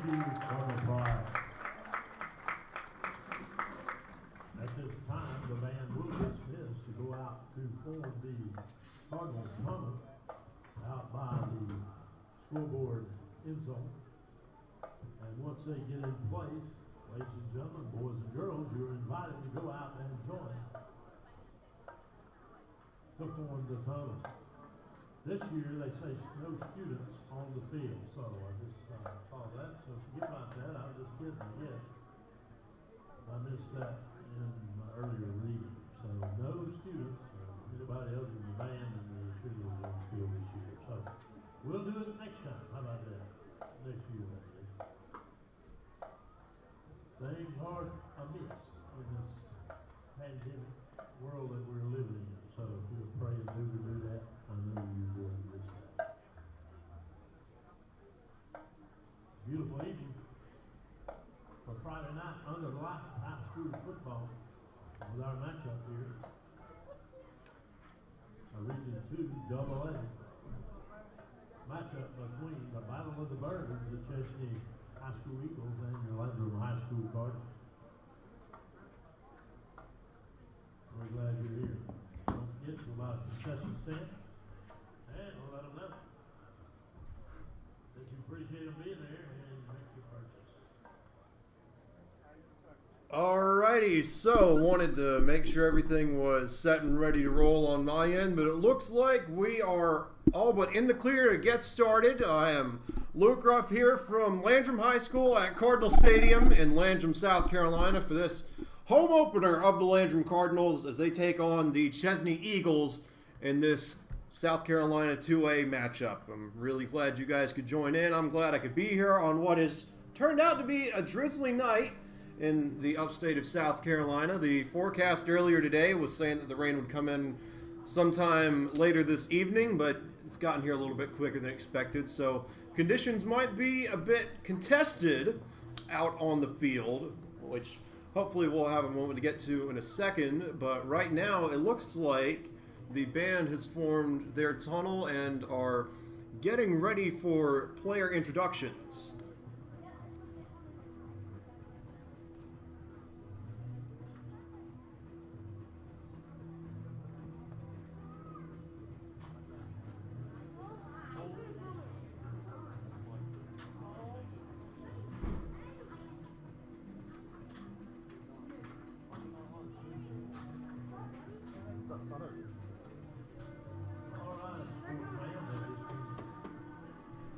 you, Cardinal Pride. At this time, the band will dismiss to go out to form the Cardinals tunnel out by the scoreboard end zone. And once they get in place, ladies and gentlemen, boys and girls, you're invited to go out and join to form the tunnel. This year, they say no students on the field, so I just saw that. So forget about that. I was just kidding, yes. I missed that in my earlier reading. So no students, anybody other than the band and the cheerleaders on the field this year. So we'll do it next time. How about that? Next year, that is. Things are amiss in this pandemic world that we're living in. So we'll pray and do that. I know you're doing just that. Beautiful evening for Friday night under the lights, high school football with our matchup here. A Region 2 AA matchup between the Battle of the Birds, the Chesnee High School Eagles, and your Landrum High School Cardinals. We're glad you're here. Don't forget to buy a concession stand and we'll let them know that you appreciate them being there and make your purchase. Alrighty, so wanted to make sure everything was set and ready to roll on my end, but it looks like we are all but in the clear to get started. I am Luke Ruff here from Landrum High School at Cardinal Stadium in Landrum, South Carolina for this home opener of the Landrum Cardinals as they take on the Chesnee Eagles in this South Carolina 2A matchup. I'm really glad you guys could join in. I'm glad I could be here on what has turned out to be a drizzly night in the upstate of South Carolina. The forecast earlier today was saying that the rain would come in sometime later this evening, but it's gotten here a little bit quicker than expected, so conditions might be a bit contested out on the field, which hopefully we'll have a moment to get to in a second, but right now it looks like the band has formed their tunnel and are getting ready for player introductions.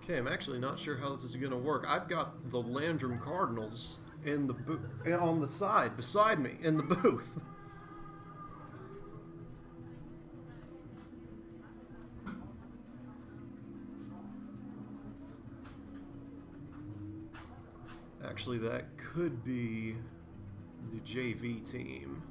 Okay, I'm actually not sure how this is going to work. I've got the Landrum Cardinals in the on the side beside me in the booth. Actually, that could be the JV team.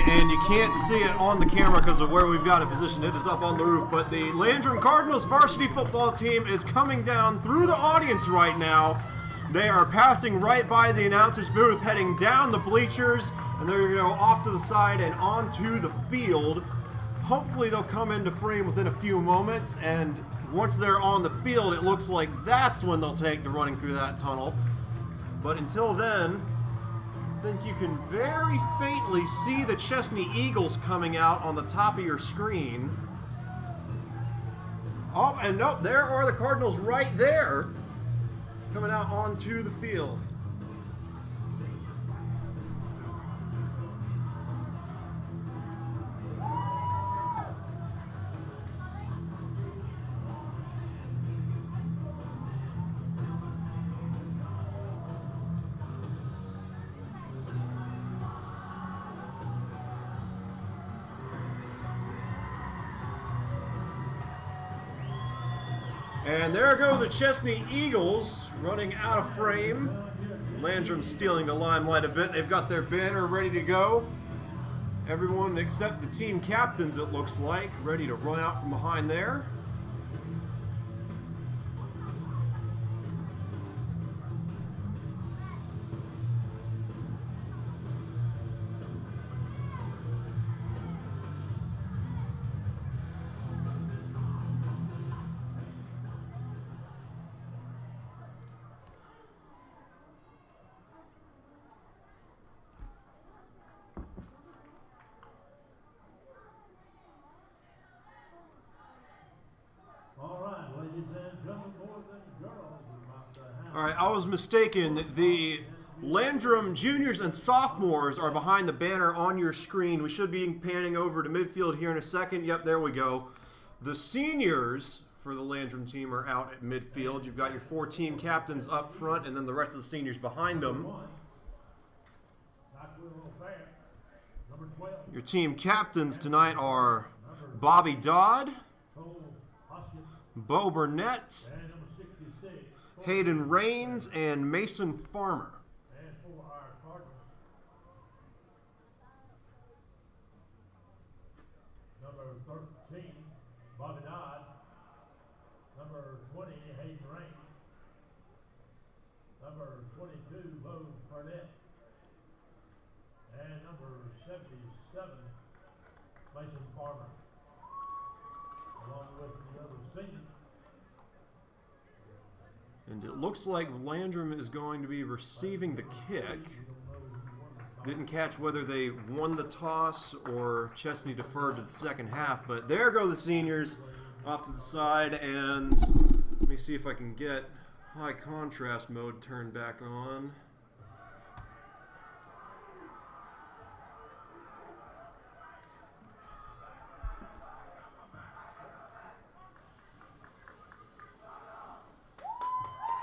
And you can't see it on the camera because of where we've got it positioned. It is up on the roof. But the Landrum Cardinals varsity football team is coming down through the audience right now. They are passing right by the announcer's booth, heading down the bleachers, and they're going to go off to the side and onto the field. Hopefully they'll come into frame within a few moments, and once they're on the field, it looks like that's when they'll take to running through that tunnel. But until then, I think you can very faintly see the Chesnee Eagles coming out on the top of your screen. Oh, and nope, there are the Cardinals right there, coming out onto the field. And there go the Chesnee Eagles running out of frame. Landrum stealing the limelight a bit. They've got their banner ready to go. Everyone except the team captains, it looks like, ready to run out from behind there. All right, I was mistaken. The Landrum juniors and sophomores are behind the banner on your screen. We should be panning over to midfield here in a second. Yep, there we go. The seniors for the Landrum team are out at midfield. You've got your 4 team captains up front and then the rest of the seniors behind them. Your team captains tonight are Bobby Dodd, Bo Burnett, Hayden Rains, and Mason Farmer. And for our Cardinals, number 13, Bobby Dodd, number 20, Hayden Rains, number 22, Bo Burnett, and number 77, Mason Farmer, along with the other seniors. And it looks like Landrum is going to be receiving the kick. Didn't catch whether they won the toss or Chesnee deferred to the second half, but there go the seniors off to the side. And let me see if I can get high contrast mode turned back on.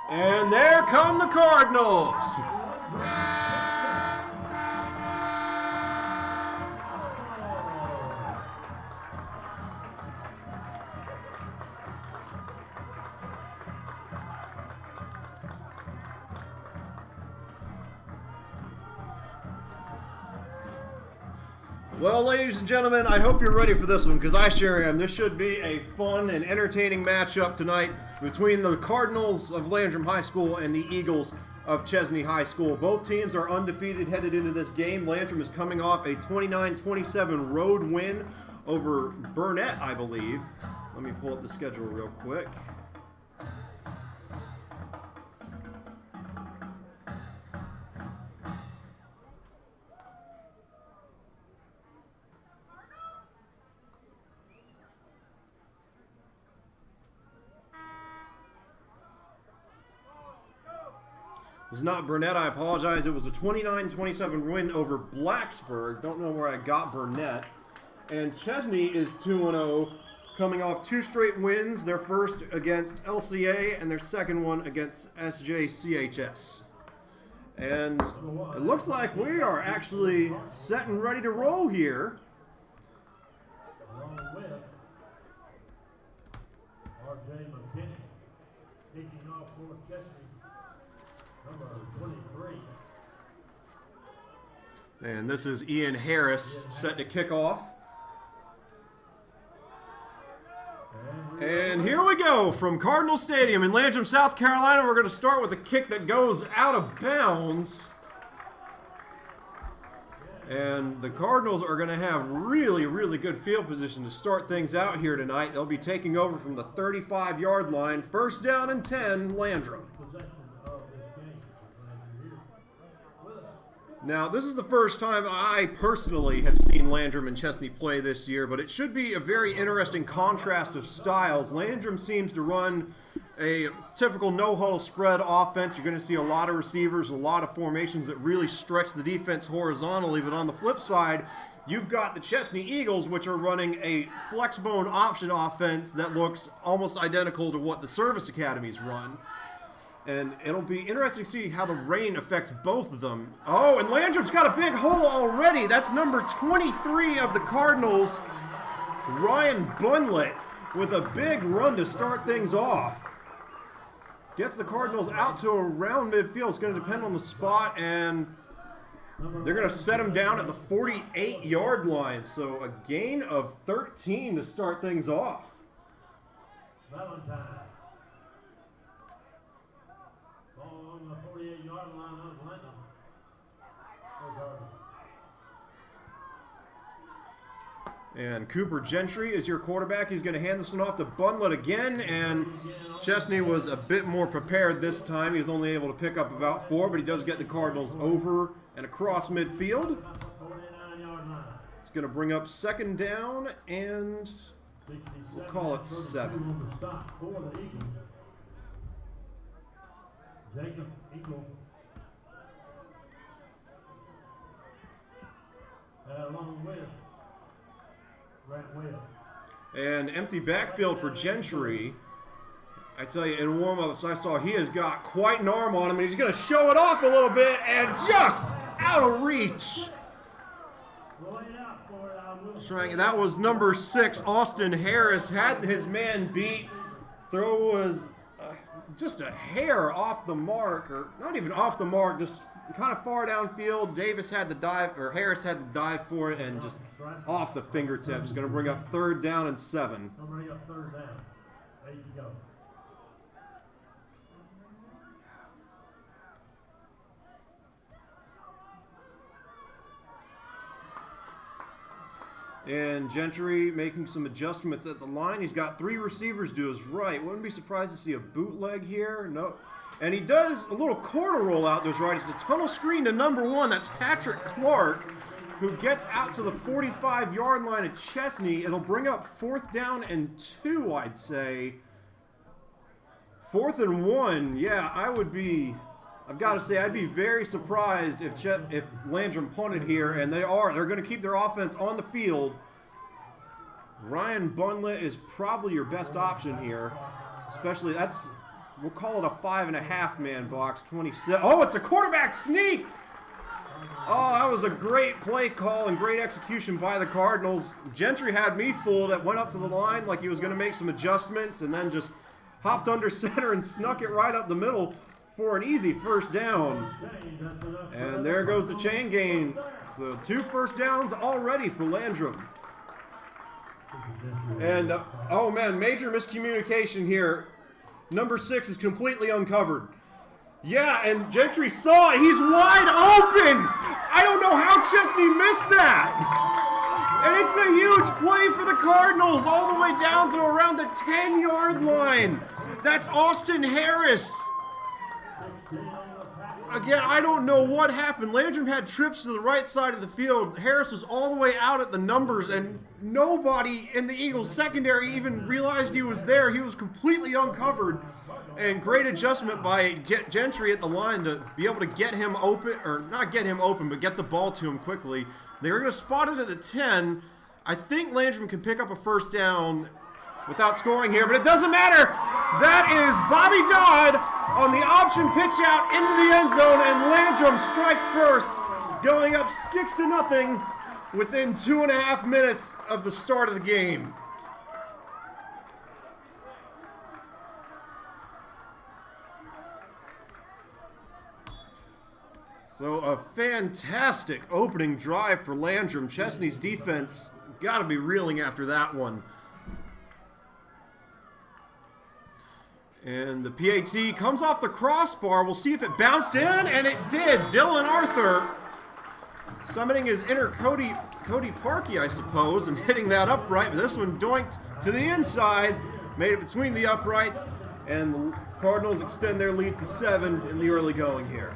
And there come the Cardinals. Well, ladies and gentlemen, I hope you're ready for this one because I sure am. This should be a fun and entertaining matchup tonight between the Cardinals of Landrum High School and the Eagles of Chesnee High School. Both teams are undefeated headed into this game. Landrum is coming off a 29-27 road win over Burnett, I believe. Let me pull up the schedule real quick. It was not Burnett, I apologize. It was a 29-27 win over Blacksburg. Don't know where I got Burnett. And Chesnee is 2-0, coming off 2 straight wins. Their first against LCA and their second one against SJCHS. And it looks like we are actually set and ready to roll here. Along with R.J. McKinney, kicking off for Chesnee. Number 23. And this is Ian Harris set to kick off. And here we go from Cardinal Stadium in Landrum, South Carolina. We're going to start with a kick that goes out of bounds. And the Cardinals are going to have really, really good field position to start things out here tonight. They'll be taking over from the 35-yard line. First down and 10, Landrum. Now, this is the first time I personally have seen Landrum and Chesnee play this year, but it should be a very interesting contrast of styles. Landrum seems to run a typical no-huddle spread offense. You're going to see a lot of receivers, a lot of formations that really stretch the defense horizontally, but on the flip side, you've got the Chesnee Eagles, which are running a flex-bone option offense that looks almost identical to what the service academies run. And it'll be interesting to see how the rain affects both of them. Oh, and Landrum's got a big hole already. That's number 23 of the Cardinals, Ryan Bunlett, with a big run to start things off. gets the Cardinals out to around midfield. It's going to depend on the spot, and they're going to set him down at the 48-yard line. So a gain of 13 to start things off. Valentine. Ball on the 48-yard line of Landrum. And Cooper Gentry is your quarterback. He's going to hand this one off to Bunlett again, and Chesney was a bit more prepared this time. He was only able to pick up about 4, but he does get the Cardinals over and across midfield. It's going to bring up second down, and we'll call it 7. Jacob Eagle. Along with and empty backfield for Gentry. I tell you, in warm-ups I saw he has got quite an arm on him, and he's going to show it off a little bit, and just out of reach. That was number 6, Austin Harris, had his man beat. Throw was just a hair off the mark, or not even off the mark, just kind of far downfield. Davis had to dive, or Harris had to dive for it, and just off the fingertips. Going to bring up 3rd down and 7. Going to bring up 3rd down. 8 to go. And Gentry making some adjustments at the line. He's got 3 receivers to his right. Wouldn't be surprised to see a bootleg here. No. And he does a little quarter roll out to his right. It's a tunnel screen to number 1. That's Patrick Clark, who gets out to the 45-yard line at Chesnee. It'll bring up 4th down and 2, I'd say. 4th and 1. Yeah, I've got to say, I'd be very surprised if Landrum punted here, and they're going to keep their offense on the field. Ryan Bunlett is probably your best option here, especially we'll call it a 5.5 man box. 27. Oh, it's a quarterback sneak. Oh, that was a great play call and great execution by the Cardinals. Gentry had me fooled. It went up to the line like he was going to make some adjustments, and then just hopped under center and snuck it right up the middle for an easy 1st down. And there goes the chain gain. So 2 first downs already for Landrum. And, oh man, major miscommunication here. Number 6 is completely uncovered. Yeah, and Gentry saw it. He's wide open. I don't know how Chesnee missed that. And it's a huge play for the Cardinals all the way down to around the 10-yard line. That's Austin Harris. Again, I don't know what happened. Landrum had trips to the right side of the field. Harris was all the way out at the numbers, and nobody in the Eagles secondary even realized he was there. He was completely uncovered. And great adjustment by Gentry at the line to be able to get him open, or not get him open, but get the ball to him quickly. They were going to spot it at the 10. I think Landrum can pick up a 1st down without scoring here, but it doesn't matter. That is Bobby Dodd on the option pitch out into the end zone, and Landrum strikes first, going up 6-0 within 2.5 minutes of the start of the game. So a fantastic opening drive for Landrum. Chesnee's defense got to be reeling after that one. And the PAT comes off the crossbar. We'll see if it bounced in, and it did. Dylan Arthur summoning his inner Cody Parkey, I suppose, and hitting that upright. But this one doinked to the inside, made it between the uprights, and the Cardinals extend their lead to 7 in the early going here.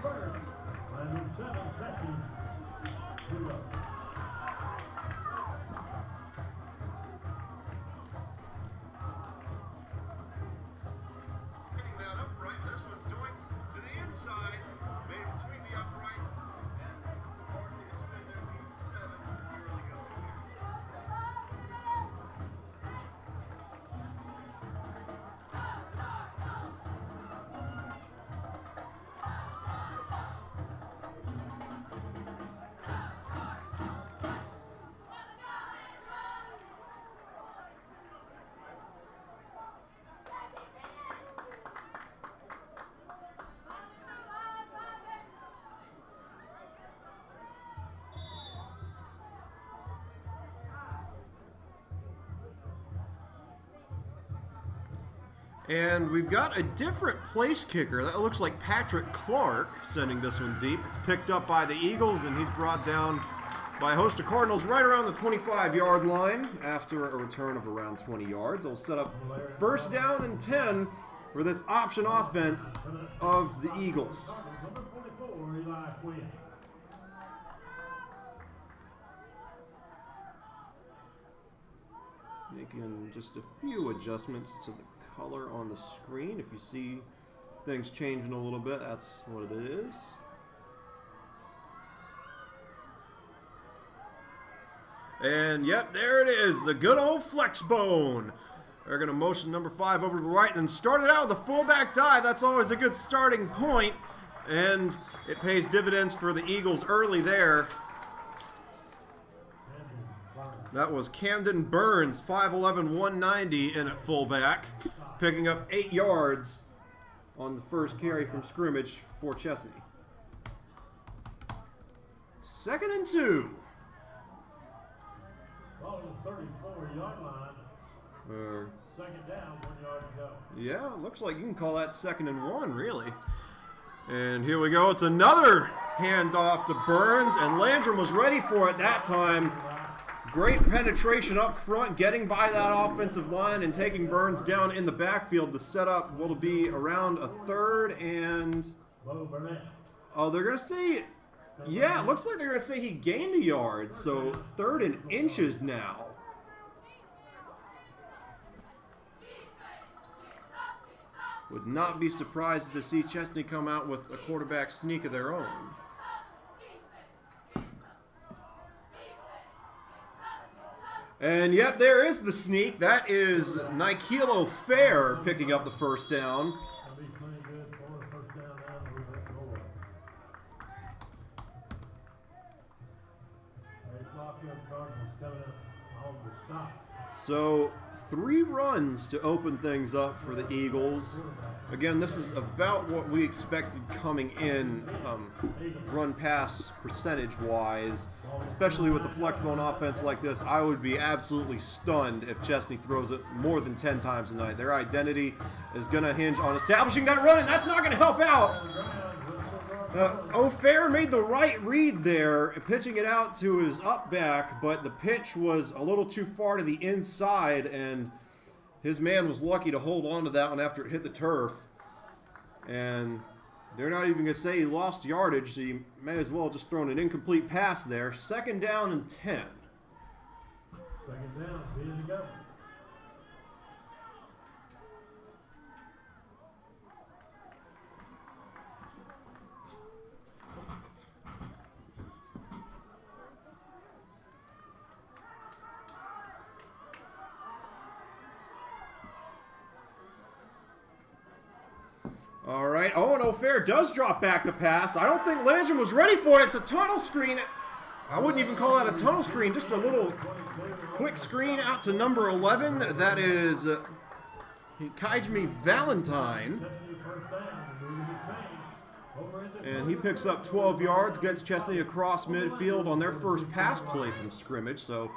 And we've got a different place kicker. That looks like Patrick Clark sending this one deep. It's picked up by the Eagles, and he's brought down by a host of Cardinals right around the 25-yard line after a return of around 20 yards. They'll set up first down and 10 for this option offense of the Eagles. Making just a few adjustments to the color on the screen. If you see things changing a little bit, that's what it is. And yep, there it is, the good old flex bone. They're going to motion number 5 over to the right and then start it out with a fullback dive. That's always a good starting point, and it pays dividends for the Eagles early there. That was Camden Burns, 5'11", 190 in at fullback, picking up 8 yards on the first carry from scrimmage for Chesnee. 2nd and 2. Ball to the 34-yard line. Second down, 1 yard to go. Yeah, looks like you can call that 2nd and 1, really. And here we go. It's another handoff to Burns, and Landrum was ready for it that time. Great penetration up front, getting by that offensive line and taking Burns down in the backfield to set up what'll be around a 3rd and... Oh, they're going to say... Yeah, it looks like they're going to say he gained a yard, so 3rd and inches now. Would not be surprised to see Chesnee come out with a quarterback sneak of their own. And yep, there is the sneak. That is Nikelo Fair picking up the first down. So 3 runs to open things up for the Eagles. Again, this is about what we expected coming in, run pass percentage wise, especially with a flexbone offense like this. I would be absolutely stunned if Chesnee throws it more than 10 times a night. Their identity is going to hinge on establishing that run, and that's not going to help out. O'Fair made the right read there, pitching it out to his up back, but the pitch was a little too far to the inside, and his man was lucky to hold on to that one after it hit the turf. And they're not even going to say he lost yardage, so you may as well just thrown an incomplete pass there. 2nd down and 10. 2nd down, ready to go. All right. Oh, and O'Fair does drop back the pass. I don't think Landrum was ready for it. It's a tunnel screen. I wouldn't even call that a tunnel screen, just a little quick screen out to number 11. That is Kajmi Valentine. And he picks up 12 yards, gets Chesnee across midfield on their first pass play from scrimmage. So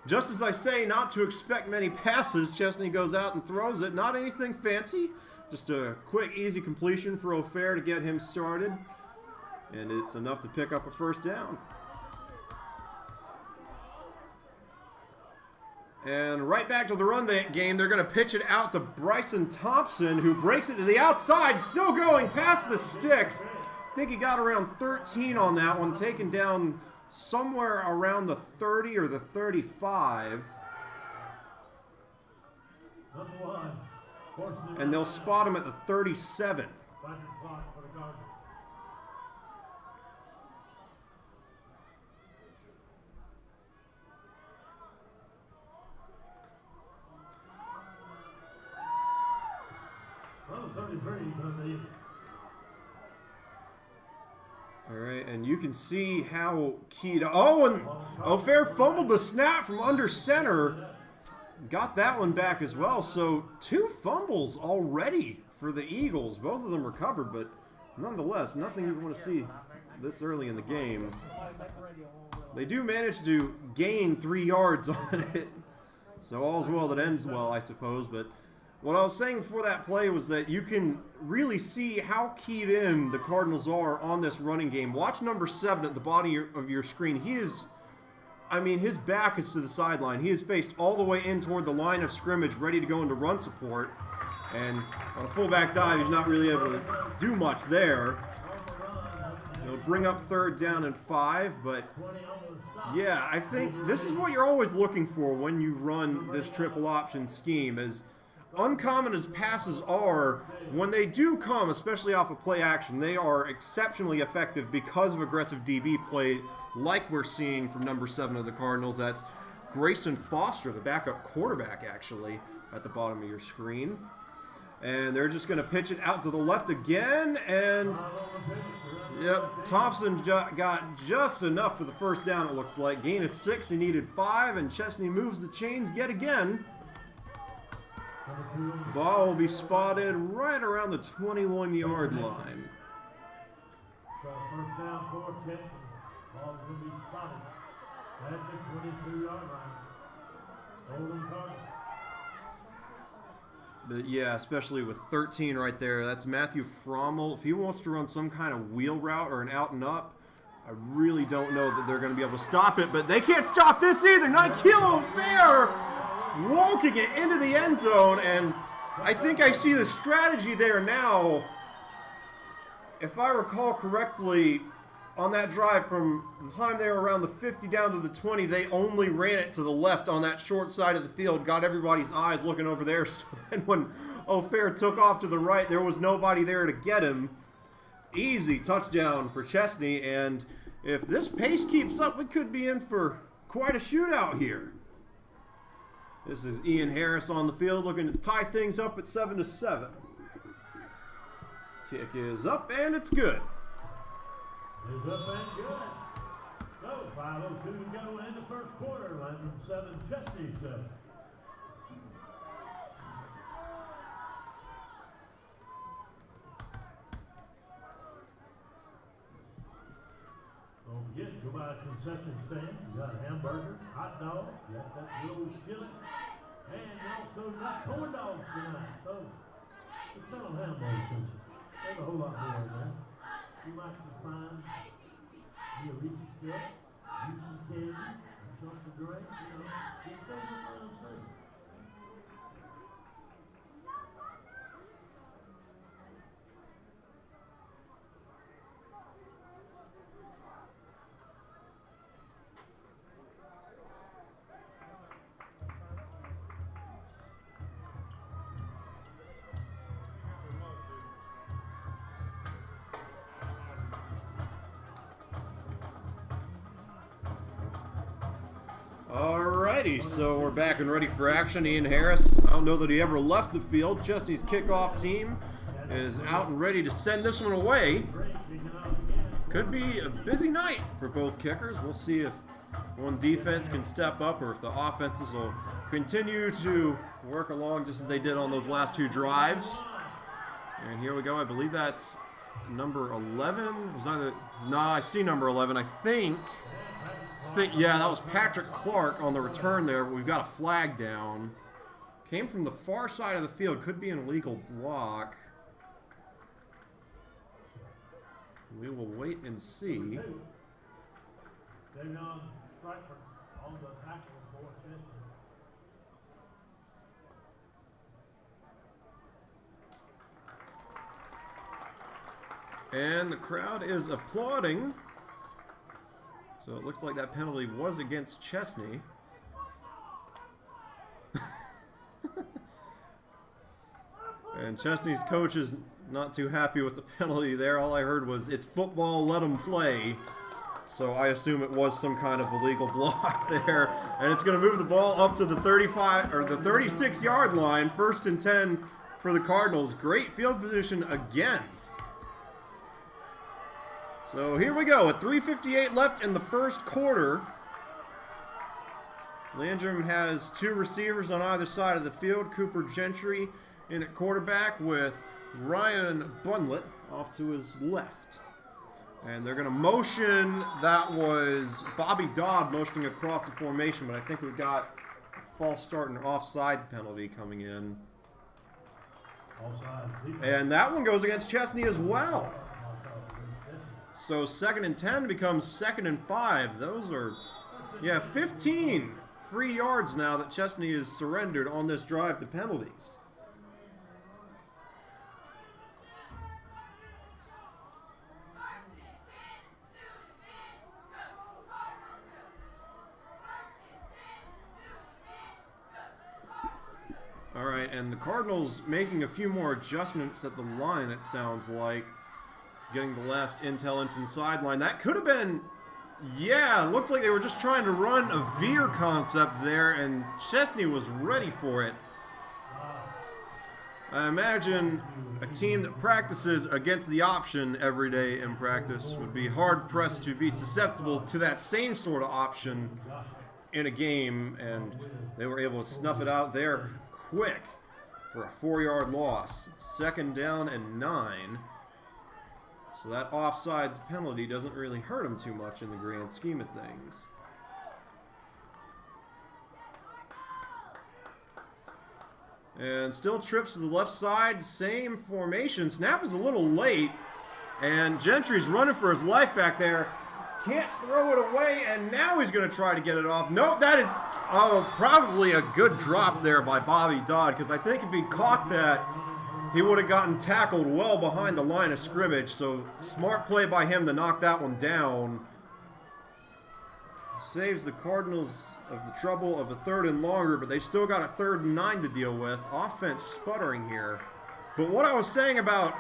just as I say not to expect many passes, Chesnee goes out and throws it. Not anything fancy. Just a quick, easy completion for O'Fair to get him started. And it's enough to pick up a first down. And right back to the run game, they're going to pitch it out to Bryson Thompson, who breaks it to the outside, still going past the sticks. I think he got around 13 on that one, taken down somewhere around the 30 or the 35. Number 1. And they'll spot him at the 37. All right, and you can see how keyed. Oh, and O'Fair fumbled the snap from under center. Got that one back as well. So 2 fumbles already for the Eagles. Both of them recovered, but nonetheless, nothing you want to see this early in the game. They do manage to gain 3 yards on it. So all's well that ends well, I suppose. But what I was saying before that play was that you can really see how keyed in the Cardinals are on this running game. Watch number 7 at the bottom of your screen. He is, I mean, his back is to the sideline. He is faced all the way in toward the line of scrimmage, ready to go into run support. And on a fullback dive, he's not really able to do much there. It'll bring up 3rd down and 5, but yeah, I think this is what you're always looking for when you run this triple option scheme. As uncommon as passes are, when they do come, especially off of play action, they are exceptionally effective because of aggressive DB play like we're seeing from number 7 of the Cardinals. That's Grayson Foster, the backup quarterback, actually, at the bottom of your screen. And they're just going to pitch it out to the left again, and yep, Thompson got just enough for the first down, it looks like. Gain of 6, he needed 5, and Chesnee moves the chains yet again. Ball will be spotted right around the 21-yard line. So first down for Chesnee. Ball is going to be spotted at the 22-yard line. Holding Cardinals. But yeah, especially with 13 right there, that's Matthew Frommel. If he wants to run some kind of wheel route or an out and up, I really don't know that they're going to be able to stop it, but they can't stop this either. Nikilo Fair walking it into the end zone, and I think I see the strategy there now. If I recall correctly, on that drive from the time they were around the 50 down to the 20, they only ran it to the left on that short side of the field, got everybody's eyes looking over there, so then when O'Fair took off to the right, there was nobody there to get him. Easy touchdown for Chesnee, and if this pace keeps up, we could be in for quite a shootout here. This is Ian Harris on the field looking to tie things up at 7-7. Kick is up, and it's good. Is up and good. So 5:02 to go in the first quarter. Landrum 7, Chesnee 7. Don't forget, go by a concession stand. You got a hamburger, hot dog, you got that little chili, and you also got corn dogs tonight. So just tell them hamburgers. There's a whole lot more in there. You might find a Reese's cup, Reese's candy, or something to drink, you know, just those are fun things. Alrighty, so we're back and ready for action. Ian Harris, I don't know that he ever left the field. Chesnee's kickoff team is out and ready to send this one away. Could be a busy night for both kickers. We'll see if one defense can step up or if the offenses will continue to work along just as they did on those last 2 drives. And here we go. I believe that's number 11. Was either, no, I see number 11. I think, yeah, that was Patrick Clark on the return there, but we've got a flag down. Came from the far side of the field. Could be an illegal block. We will wait and see. Davion Striper on the tackle for Chesnee. And the crowd is applauding. So it looks like that penalty was against Chesnee. And Chesnee's coach is not too happy with the penalty there. All I heard was, it's football, let them play. So I assume it was some kind of illegal block there. And it's going to move the ball up to the 35 or the 36-yard line. 1st and 10 for the Cardinals. Great field position again. So here we go, with 3:58 left in the first quarter. Landrum has 2 receivers on either side of the field. Cooper Gentry in at quarterback with Ryan Bunlett off to his left. And they're going to motion. That was Bobby Dodd motioning across the formation, but I think we've got a false start and offside penalty coming in. And that one goes against Chesnee as well. So 2nd and 10 becomes 2nd and 5. Those are, 15 free yards now that Chesnee has surrendered on this drive to penalties. All right, and the Cardinals making a few more adjustments at the line, it sounds like. Getting the last intel in from the sideline. That could have been, it looked like they were just trying to run a veer concept there, and Chesnee was ready for it. I imagine a team that practices against the option every day in practice would be hard-pressed to be susceptible to that same sort of option in a game, and they were able to snuff it out there quick for a 4-yard loss. 2nd down and 9. So that offside penalty doesn't really hurt him too much in the grand scheme of things. And still trips to the left side, same formation. Snap is a little late, and Gentry's running for his life back there. Can't throw it away, and now he's going to try to get it off. Nope, that is probably a good drop there by Bobby Dodd, because I think if he caught that, he would have gotten tackled well behind the line of scrimmage. So smart play by him to knock that one down. Saves the Cardinals of the trouble of a 3rd and longer, but they still got a 3rd and 9 to deal with. Offense sputtering here. But what I was saying about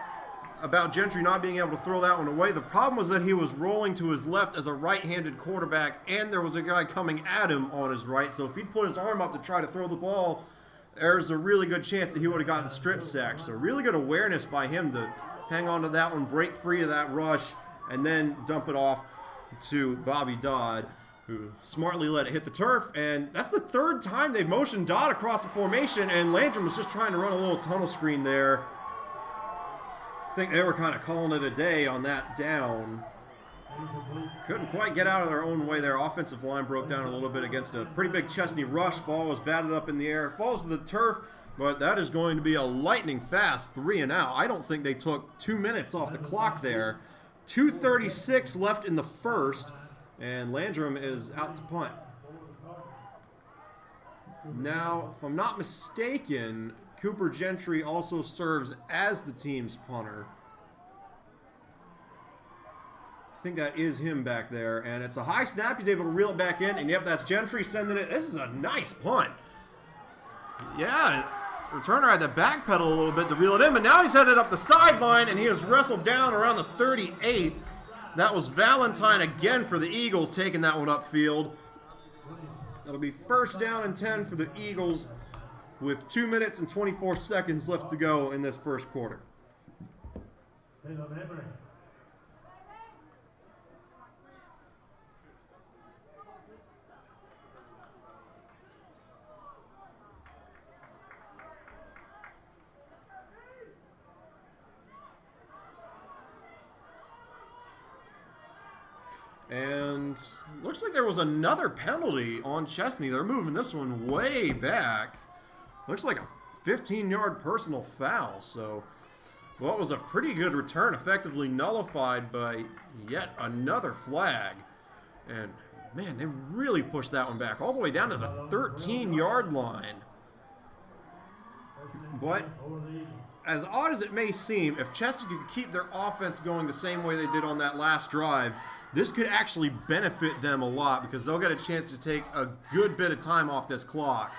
Gentry not being able to throw that one away, the problem was that he was rolling to his left as a right-handed quarterback, and there was a guy coming at him on his right. So if he'd put his arm up to try to throw the ball, there's a really good chance that he would have gotten strip sacked. So really good awareness by him to hang on to that one, break free of that rush, and then dump it off to Bobby Dodd, who smartly let it hit the turf. And that's the 3rd time they've motioned Dodd across the formation, and Landrum was just trying to run a little tunnel screen there. I think they were kind of calling it a day on that down. Couldn't quite get out of their own way there. Offensive line broke down a little bit against a pretty big Chesnee rush. Ball was batted up in the air. Falls to the turf, but that is going to be a lightning fast 3 and out. I don't think they took 2 minutes off the clock there. 2:36 left in the first, and Landrum is out to punt. Now, if I'm not mistaken, Cooper Gentry also serves as the team's punter. I think that is him back there, and it's a high snap. He's able to reel it back in, and yep, that's Gentry sending it. This is a nice punt. Yeah, returner had to backpedal a little bit to reel it in, but now he's headed up the sideline, and he has wrestled down around the 38. That was Valentine again for the Eagles, taking that one upfield. That'll be 1st down and 10 for the Eagles with 2 minutes and 24 seconds left to go in this first quarter. And looks like there was another penalty on Chesnee. They're moving this one way back. Looks like a 15-yard personal foul. So what was a pretty good return, effectively nullified by yet another flag. And man, they really pushed that one back all the way down to the 13-yard line. But as odd as it may seem, if Chesnee could keep their offense going the same way they did on that last drive, this could actually benefit them a lot because they'll get a chance to take a good bit of time off this clock.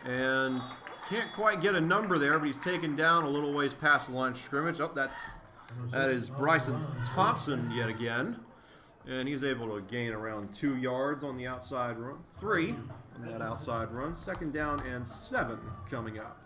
And can't quite get a number there, but he's taken down a little ways past the line of scrimmage. Oh, that is Bryson Thompson yet again. And he's able to gain around 2 yards on the outside run. 3 on that outside run. 2nd down and 7 coming up.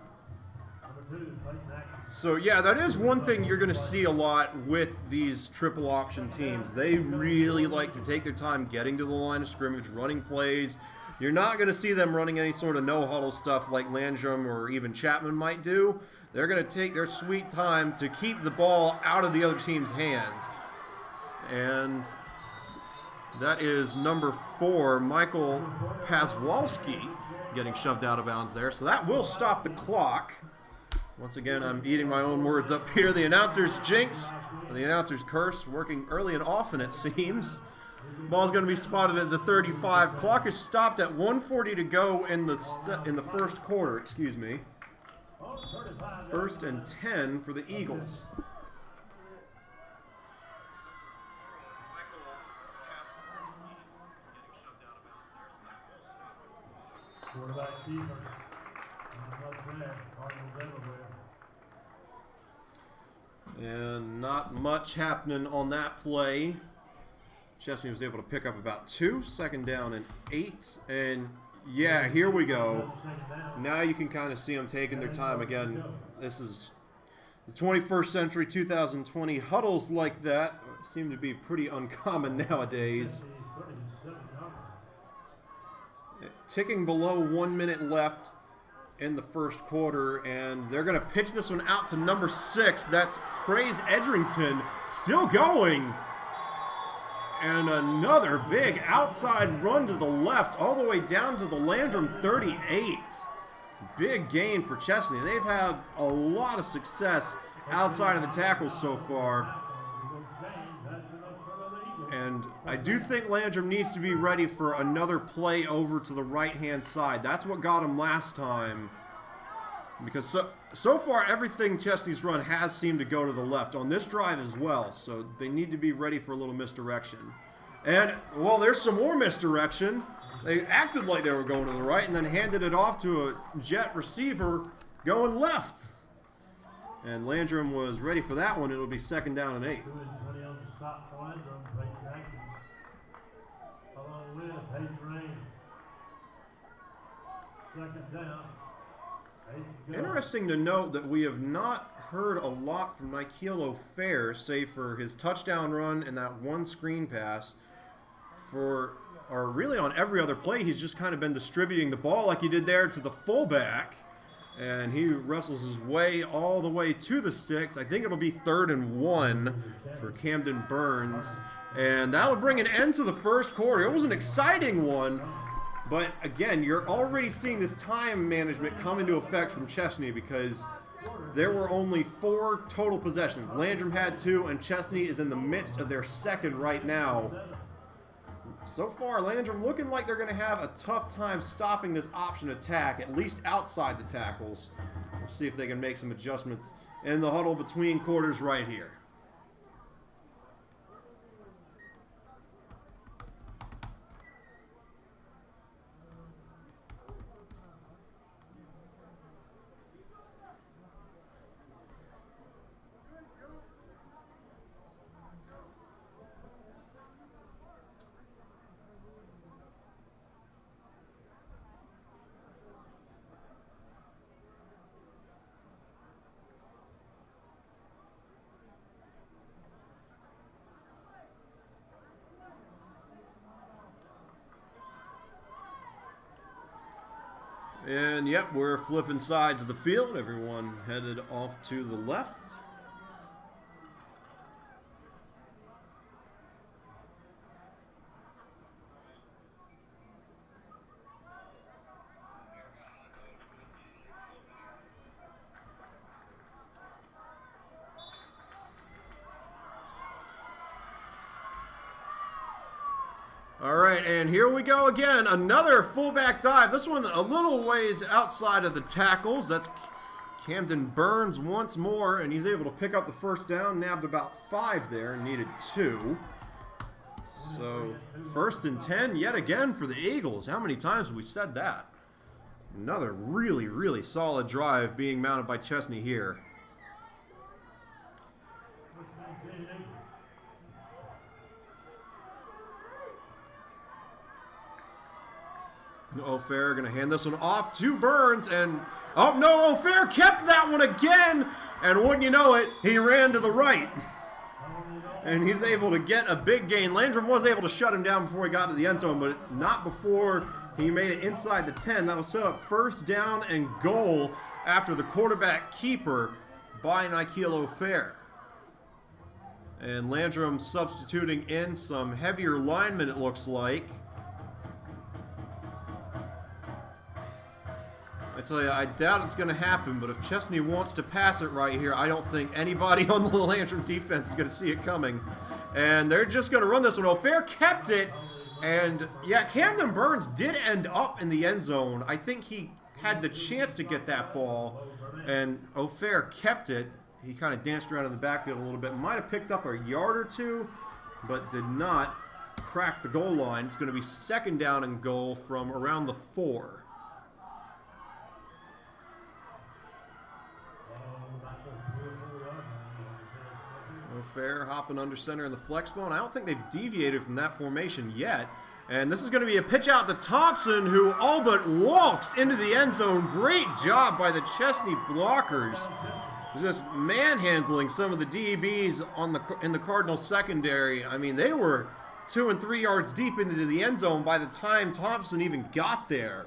So, yeah, that is one thing you're going to see a lot with these triple option teams. They really like to take their time getting to the line of scrimmage, running plays. You're not going to see them running any sort of no-huddle stuff like Landrum or even Chapman might do. They're going to take their sweet time to keep the ball out of the other team's hands. And that is number 4, Michael Paswalski, getting shoved out of bounds there. So that will stop the clock. Once again, I'm eating my own words up here. The announcer's jinx, or the announcer's curse, working early and often, it seems. Ball's going to be spotted at the 35. Clock is stopped at 1:40 to go in the first quarter. Excuse me. 1st and 10 for the Eagles. Quarterback keeper. Not much there. Cardinals everywhere. And not much happening on that play. Chesnee was able to pick up about 2. 2nd down and 8. And yeah, here we go. Now you can kind of see them taking their time again. This is the 21st century, 2020. Huddles like that seem to be pretty uncommon nowadays. Ticking below 1 minute left in the first quarter, and they're going to pitch this one out to number 6. That's Praise Edrington, still going. And another big outside run to the left, all the way down to the Landrum 38. Big gain for Chesnee. They've had a lot of success outside of the tackles so far. And I do think Landrum needs to be ready for another play over to the right-hand side. That's what got him last time. Because so far, everything Chesnee's run has seemed to go to the left on this drive as well. So they need to be ready for a little misdirection. And, well, there's some more misdirection. They acted like they were going to the right and then handed it off to a jet receiver going left. And Landrum was ready for that one. It'll be 2nd down and 8. Along with Hayes Rain. 2nd down. Interesting to note that we have not heard a lot from Nikhil Fair, save for his touchdown run and that one screen pass. Or really on every other play, he's just kind of been distributing the ball like he did there to the fullback. And he wrestles his way all the way to the sticks. I think it'll be 3rd and 1 for Camden Burns. And that'll bring an end to the first quarter. It was an exciting one. But again, you're already seeing this time management come into effect from Chesnee because there were only 4 total possessions. Landrum had 2, and Chesnee is in the midst of their 2nd right now. So far, Landrum looking like they're going to have a tough time stopping this option attack, at least outside the tackles. We'll see if they can make some adjustments in the huddle between quarters right here. And yep, we're flipping sides of the field. Everyone headed off to the left. All right, and here we go again. Another fullback dive. This one a little ways outside of the tackles. That's Camden Burns once more, and he's able to pick up the 1st down. Nabbed about 5 there and needed 2. So 1st and 10 yet again for the Eagles. How many times have we said that? Another really, really solid drive being mounted by Chesnee here. O'Fair going to hand this one off to Burns, and oh no, O'Fair kept that one again, and wouldn't you know it, he ran to the right. And he's able to get a big gain. Landrum was able to shut him down before he got to the end zone, but not before he made it inside the 10. That'll set up 1st down and goal after the quarterback keeper by Nikhil O'Fair. And Landrum substituting in some heavier linemen, it looks like. I tell you, I doubt it's going to happen, but if Chesnee wants to pass it right here, I don't think anybody on the Landrum defense is going to see it coming. And they're just going to run this one. O'Fair kept it, and yeah, Camden Burns did end up in the end zone. I think he had the chance to get that ball, and O'Fair kept it. He kind of danced around in the backfield a little bit. Might have picked up a yard or two, but did not crack the goal line. It's going to be 2nd down and goal from around the 4. O'Fair hopping under center in the flex bone. I don't think they've deviated from that formation yet. And this is going to be a pitch out to Thompson, who all but walks into the end zone. Great job by the Chesnee blockers. Just manhandling some of the DBs in the Cardinals secondary. I mean, they were 2 and 3 yards deep into the end zone by the time Thompson even got there.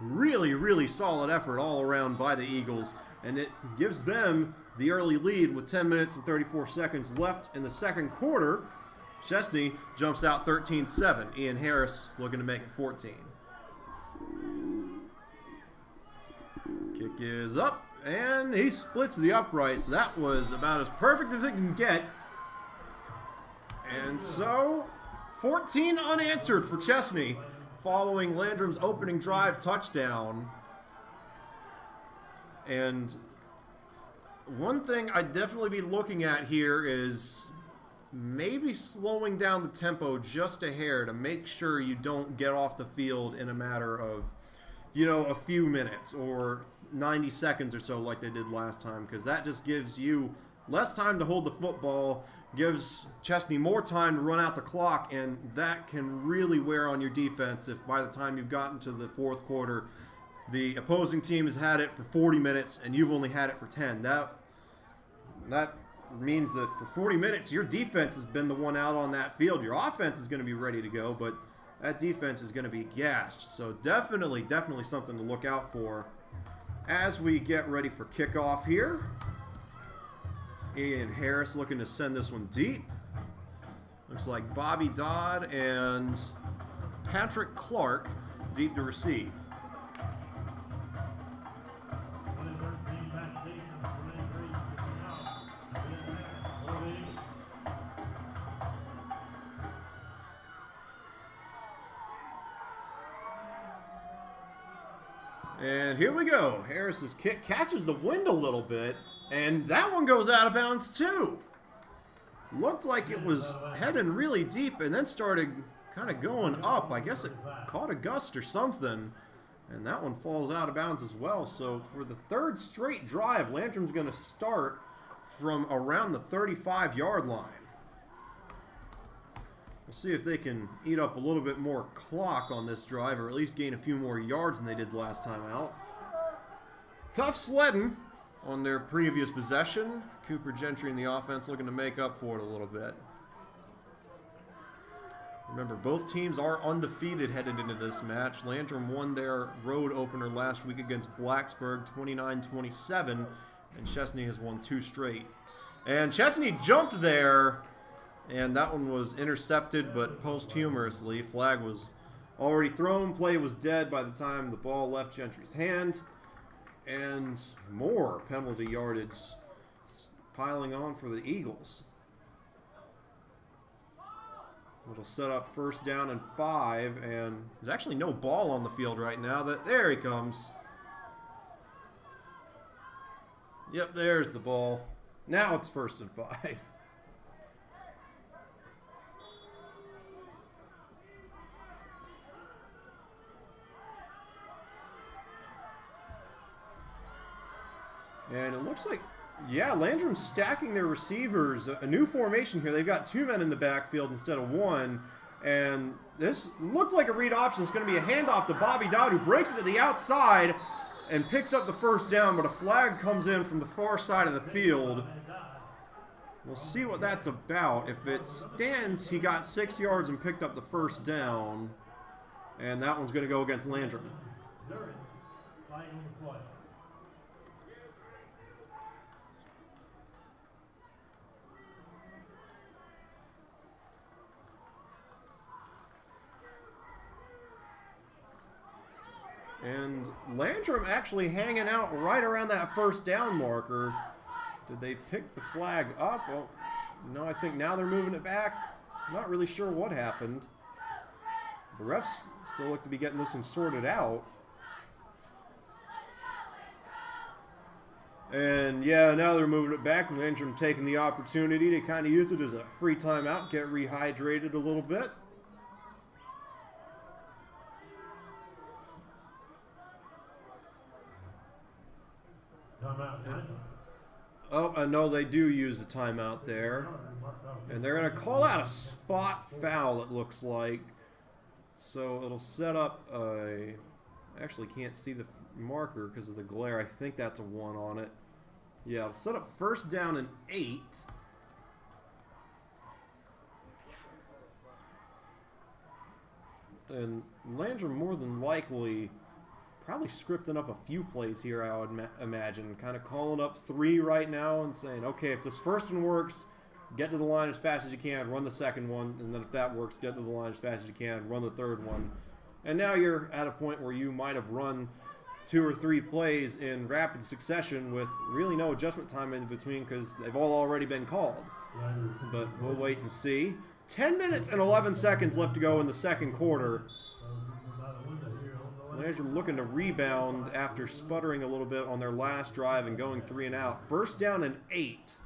Really, really solid effort all around by the Eagles. And it gives them the early lead with 10 minutes and 34 seconds left in the second quarter. Chesnee jumps out 13-7. Ian Harris looking to make it 14. Kick is up, and he splits the uprights. That was about as perfect as it can get. And so, 14 unanswered for Chesnee following Landrum's opening drive touchdown. And one thing I'd definitely be looking at here is maybe slowing down the tempo just a hair to make sure you don't get off the field in a matter of, you know, a few minutes or 90 seconds or so like they did last time, because that just gives you less time to hold the football, gives Chesnee more time to run out the clock, and that can really wear on your defense if by the time you've gotten to the fourth quarter, the opposing team has had it for 40 minutes and you've only had it for 10. That means that for 40 minutes, your defense has been the one out on that field. Your offense is going to be ready to go, but that defense is going to be gassed. So definitely something to look out for as we get ready for kickoff here. Ian Harris looking to send this one deep. Looks like Bobby Dodd and Patrick Clark deep to receive. And here we go. Harris's kick catches the wind a little bit, and that one goes out of bounds too. Looked like it was heading really deep and then started kind of going up. I guess it caught a gust or something, and that one falls out of bounds as well. So for the 3rd straight drive, Landrum's going to start from around the 35-yard line. We'll see if they can eat up a little bit more clock on this drive, or at least gain a few more yards than they did last time out. Tough sledding on their previous possession. Cooper Gentry in the offense looking to make up for it a little bit. Remember, both teams are undefeated headed into this match. Landrum won their road opener last week against Blacksburg 29-27, and Chesnee has won 2 straight. And Chesnee jumped there, and that one was intercepted, but posthumously, flag was already thrown. Play was dead by the time the ball left Gentry's hand. And more penalty yardage piling on for the Eagles. It'll set up 1st down and 5, and there's actually no ball on the field right now. There he comes. Yep, there's the ball. Now it's 1st and 5. And it looks like, yeah, Landrum's stacking their receivers. A new formation here. They've got 2 men in the backfield instead of 1. And this looks like a read option. It's going to be a handoff to Bobby Dodd, who breaks it to the outside and picks up the 1st down. But a flag comes in from the far side of the field. We'll see what that's about. If it stands, he got 6 yards and picked up the 1st down. And that one's going to go against Landrum. And Landrum actually hanging out right around that first down marker. Did they pick the flag up? Well, no, I think now they're moving it back. I'm not really sure what happened. The refs still look to be getting this one sorted out. And yeah, now they're moving it back. Landrum taking the opportunity to kind of use it as a free timeout, get rehydrated a little bit. Oh, I know they do use a timeout there. And they're going to call out a spot foul, it looks like. So it'll set up a... I actually can't see the marker because of the glare. I think that's a 1 on it. Yeah, it'll set up first down and 8. And Landrum more than likely probably scripting up a few plays here, I would imagine. Kind of calling up 3 right now and saying, okay, if this first one works, get to the line as fast as you can, run the second one, and then if that works, get to the line as fast as you can, run the third one. And now you're at a point where you might have run 2 or 3 plays in rapid succession with really no adjustment time in between because they've all already been called. But we'll wait and see. 10 minutes and 11 seconds left to go in the second quarter. Landrum looking to rebound after sputtering a little bit on their last drive and going 3 and out. First down and 8.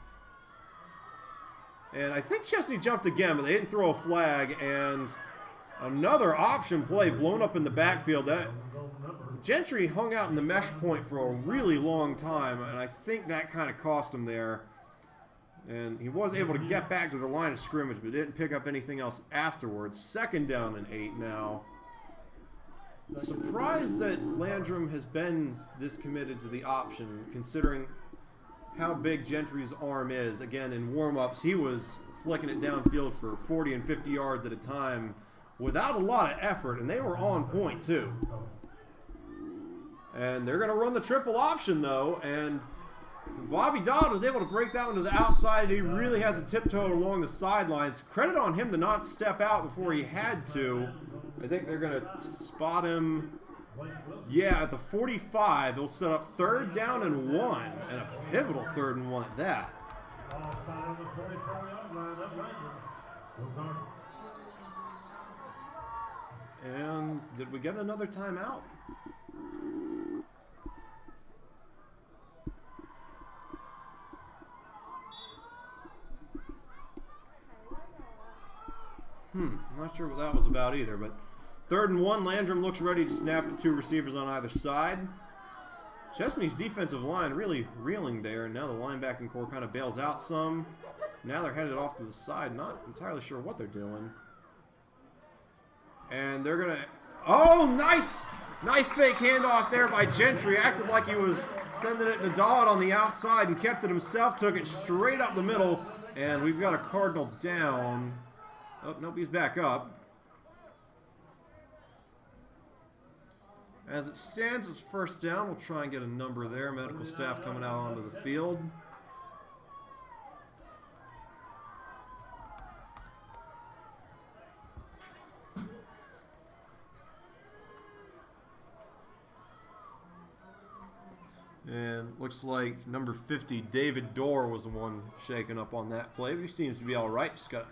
And I think Chesnee jumped again, but they didn't throw a flag. And another option play blown up in the backfield. That Gentry hung out in the mesh point for a really long time, and I think that kind of cost him there. And he was able to get back to the line of scrimmage, but didn't pick up anything else afterwards. Second down and 8 now. Surprised that Landrum has been this committed to the option, considering how big Gentry's arm is. Again, in warm-ups, he was flicking it downfield for 40 and 50 yards at a time without a lot of effort, and they were on point, too. And they're going to run the triple option, though, and Bobby Dodd was able to break that one to the outside. He really had to tiptoe along the sidelines. Credit on him to not step out before he had to. I think they're going to spot him, yeah, at the 45. They'll set up third down and 1, and a pivotal third and 1 at that. And did we get another timeout? Not sure what that was about either, but third and 1, Landrum looks ready to snap at 2 receivers on either side. Chesnee's defensive line really reeling there, and now the linebacking core kind of bails out some. Now they're headed off to the side, not entirely sure what they're doing. And they're going to... Oh, nice! Nice fake handoff there by Gentry. Acted like he was sending it to Dodd on the outside and kept it himself. Took it straight up the middle, and we've got a Cardinal down. Oh, nope, he's back up. As it stands, it's first down. We'll try and get a number there. Medical staff coming out onto the field. And looks like number 50, David Dorr, was the one shaking up on that play. But he seems to be all right. Just got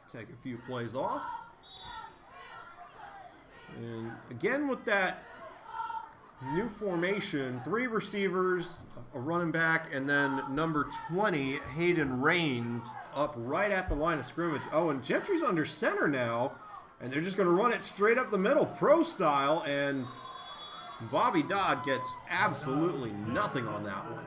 to take a few plays off. And again with that new formation, 3 receivers, a running back, and then number 20, Hayden Raines, up right at the line of scrimmage. Oh, and Gentry's under center now, and they're just going to run it straight up the middle, pro style, and Bobby Dodd gets absolutely nothing on that one.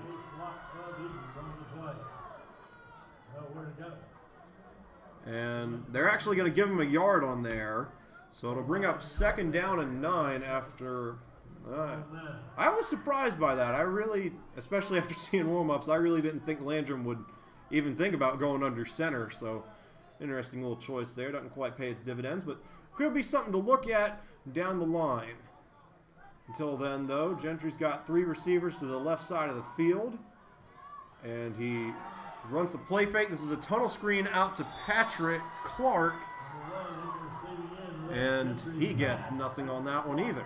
And they're actually going to give him a yard on there. So it'll bring up second down and 9 after... I was surprised by that. I really, especially after seeing warm-ups, I really didn't think Landrum would even think about going under center. So interesting little choice there. Doesn't quite pay its dividends, but could be something to look at down the line. Until then, though, Gentry's got 3 receivers to the left side of the field. And he runs the play fake. This is a tunnel screen out to Patrick Clark. And he gets nothing on that one either.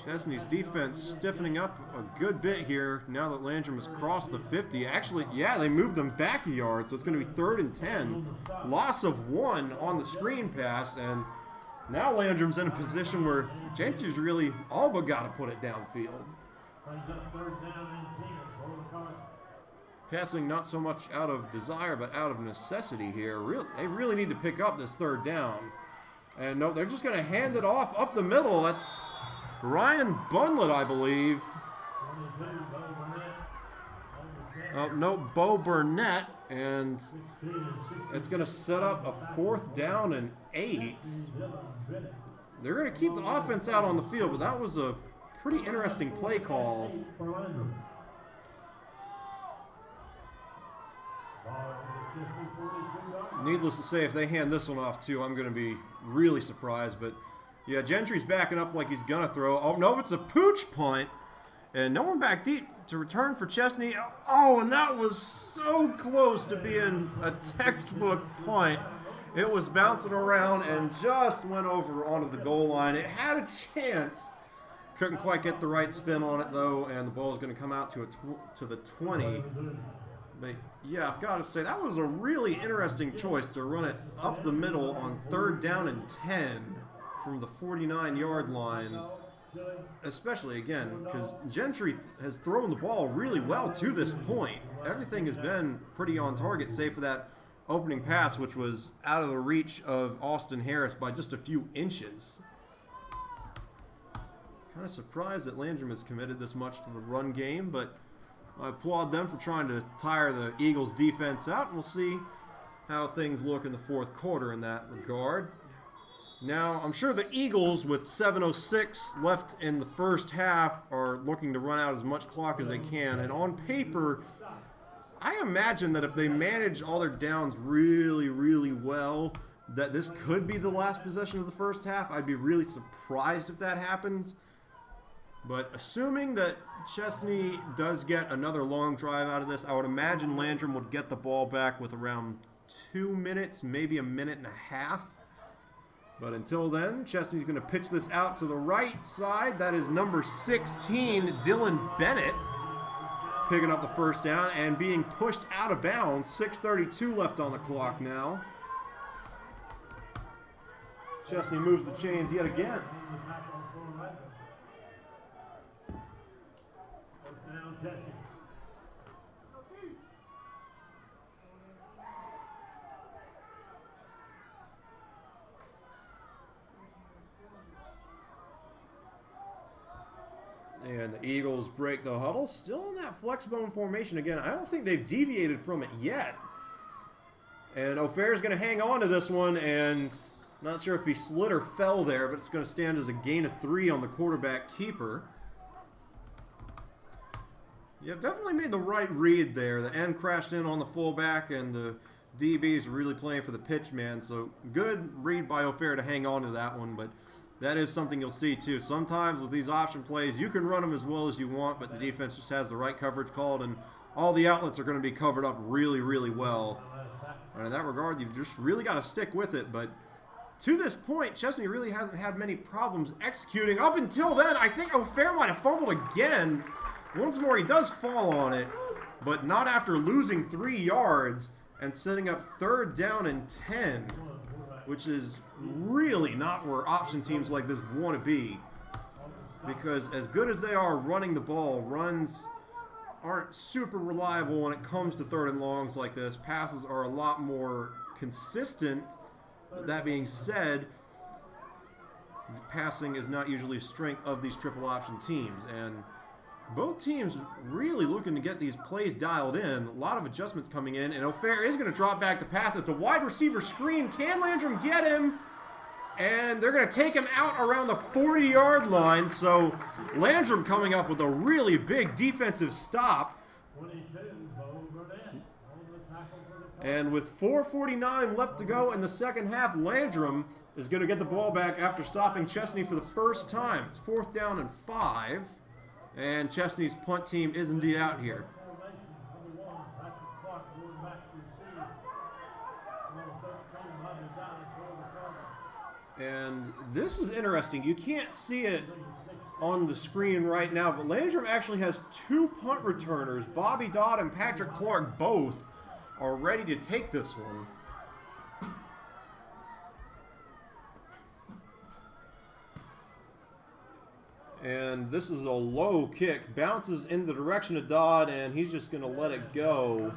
Chesnee's defense stiffening up a good bit here now that Landrum has crossed the 50. Actually, yeah, they moved them back a yard, so it's going to be 3rd and 10. Loss of 1 on the screen pass, and now Landrum's in a position where Gentry's really all but got to put it downfield. Passing not so much out of desire, but out of necessity here. They really need to pick up this 3rd down. And no, they're just going to hand it off up the middle. That's Ryan Bunlett, I believe. No, Bo Burnett. And it's going to set up a 4th down and 8. They're going to keep the offense out on the field, but that was a pretty interesting play call. Needless to say, if they hand this one off too, I'm going to be really surprised. But yeah, Gentry's backing up like he's going to throw. Oh, no, it's a pooch punt. And no one back deep to return for Chesnee. Oh, and that was so close to being a textbook punt. It was bouncing around and just went over onto the goal line. It had a chance. Couldn't quite get the right spin on it, though, and the ball is going to come out to the 20. But yeah, I've got to say, that was a really interesting choice to run it up the middle on 3rd down and 10 from the 49-yard line. Especially, again, because Gentry has thrown the ball really well to this point. Everything has been pretty on target, save for that opening pass, which was out of the reach of Austin Harris by just a few inches. Kind of surprised that Landrum has committed this much to the run game, but I applaud them for trying to tire the Eagles' defense out, and we'll see how things look in the 4th quarter in that regard. Now, I'm sure the Eagles, with 7:06 left in the first half, are looking to run out as much clock as they can. And on paper, I imagine that if they manage all their downs really, really well, that this could be the last possession of the first half. I'd be really surprised if that happened. But assuming that Chesnee does get another long drive out of this, I would imagine Landrum would get the ball back with around 2 minutes, maybe a minute and a half. But until then, Chesnee's going to pitch this out to the right side. That is number 16, Dylan Bennett, picking up the 1st down and being pushed out of bounds. 6:32 left on the clock now. Chesnee moves the chains yet again. And the Eagles break the huddle. Still in that flex bone formation again. I don't think they've deviated from it yet. And O'Fair's going to hang on to this one, and not sure if he slid or fell there, but it's going to stand as a gain of 3 on the quarterback keeper. Yeah, definitely made the right read there. The end crashed in on the fullback, and the DBs really playing for the pitch man. So good read by O'Fair to hang on to that one, but that is something you'll see too. Sometimes with these option plays, you can run them as well as you want, but the defense just has the right coverage called, and all the outlets are going to be covered up really, really well. And in that regard, you've just really got to stick with it. But to this point, Chesnee really hasn't had many problems executing. Up until then, I think O'Fair might have fumbled again. Once more, he does fall on it, but not after losing 3 yards and setting up 3rd down and 10, which is really not where option teams like this want to be. Because as good as they are running the ball, runs aren't super reliable when it comes to 3rd and longs like this. Passes are a lot more consistent. But that being said, the passing is not usually a strength of these triple option teams. And both teams really looking to get these plays dialed in. A lot of adjustments coming in, and O'Fair is going to drop back to pass. It's a wide receiver screen. Can Landrum get him? And they're going to take him out around the 40-yard line. So Landrum coming up with a really big defensive stop. And with 4:49 left to go in the second half, Landrum is going to get the ball back after stopping Chesnee for the first time. It's 4th down and 5. And Chesnee's punt team is indeed out here. And this is interesting. You can't see it on the screen right now, but Landrum actually has 2 punt returners. Bobby Dodd and Patrick Clark both are ready to take this one. And this is a low kick. Bounces in the direction of Dodd, and he's just going to let it go.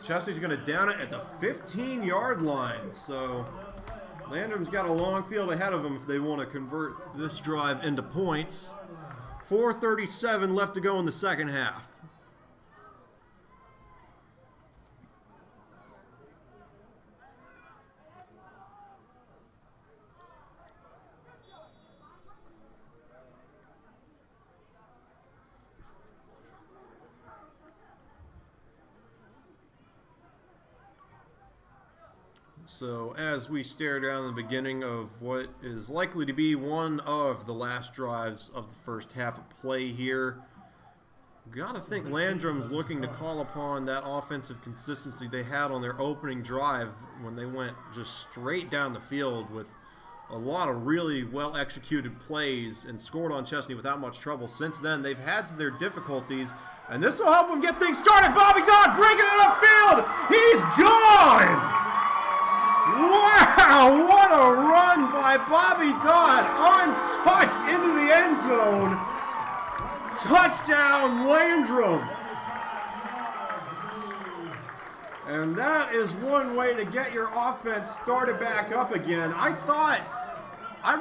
Chesnee's going to down it at the 15-yard line. So Landrum's got a long field ahead of them if they want to convert this drive into points. 4:37 left to go in the second half. So as we stare down the beginning of what is likely to be one of the last drives of the first half of play here, gotta think Landrum's looking to call upon that offensive consistency they had on their opening drive when they went just straight down the field with a lot of really well executed plays and scored on Chesnee without much trouble. Since then, they've had their difficulties, and this will help them get things started. Bobby Dodd breaking it upfield. He's gone! Wow, what a run by Bobby Dodd, untouched into the end zone. Touchdown, Landrum. And that is one way to get your offense started back up again. I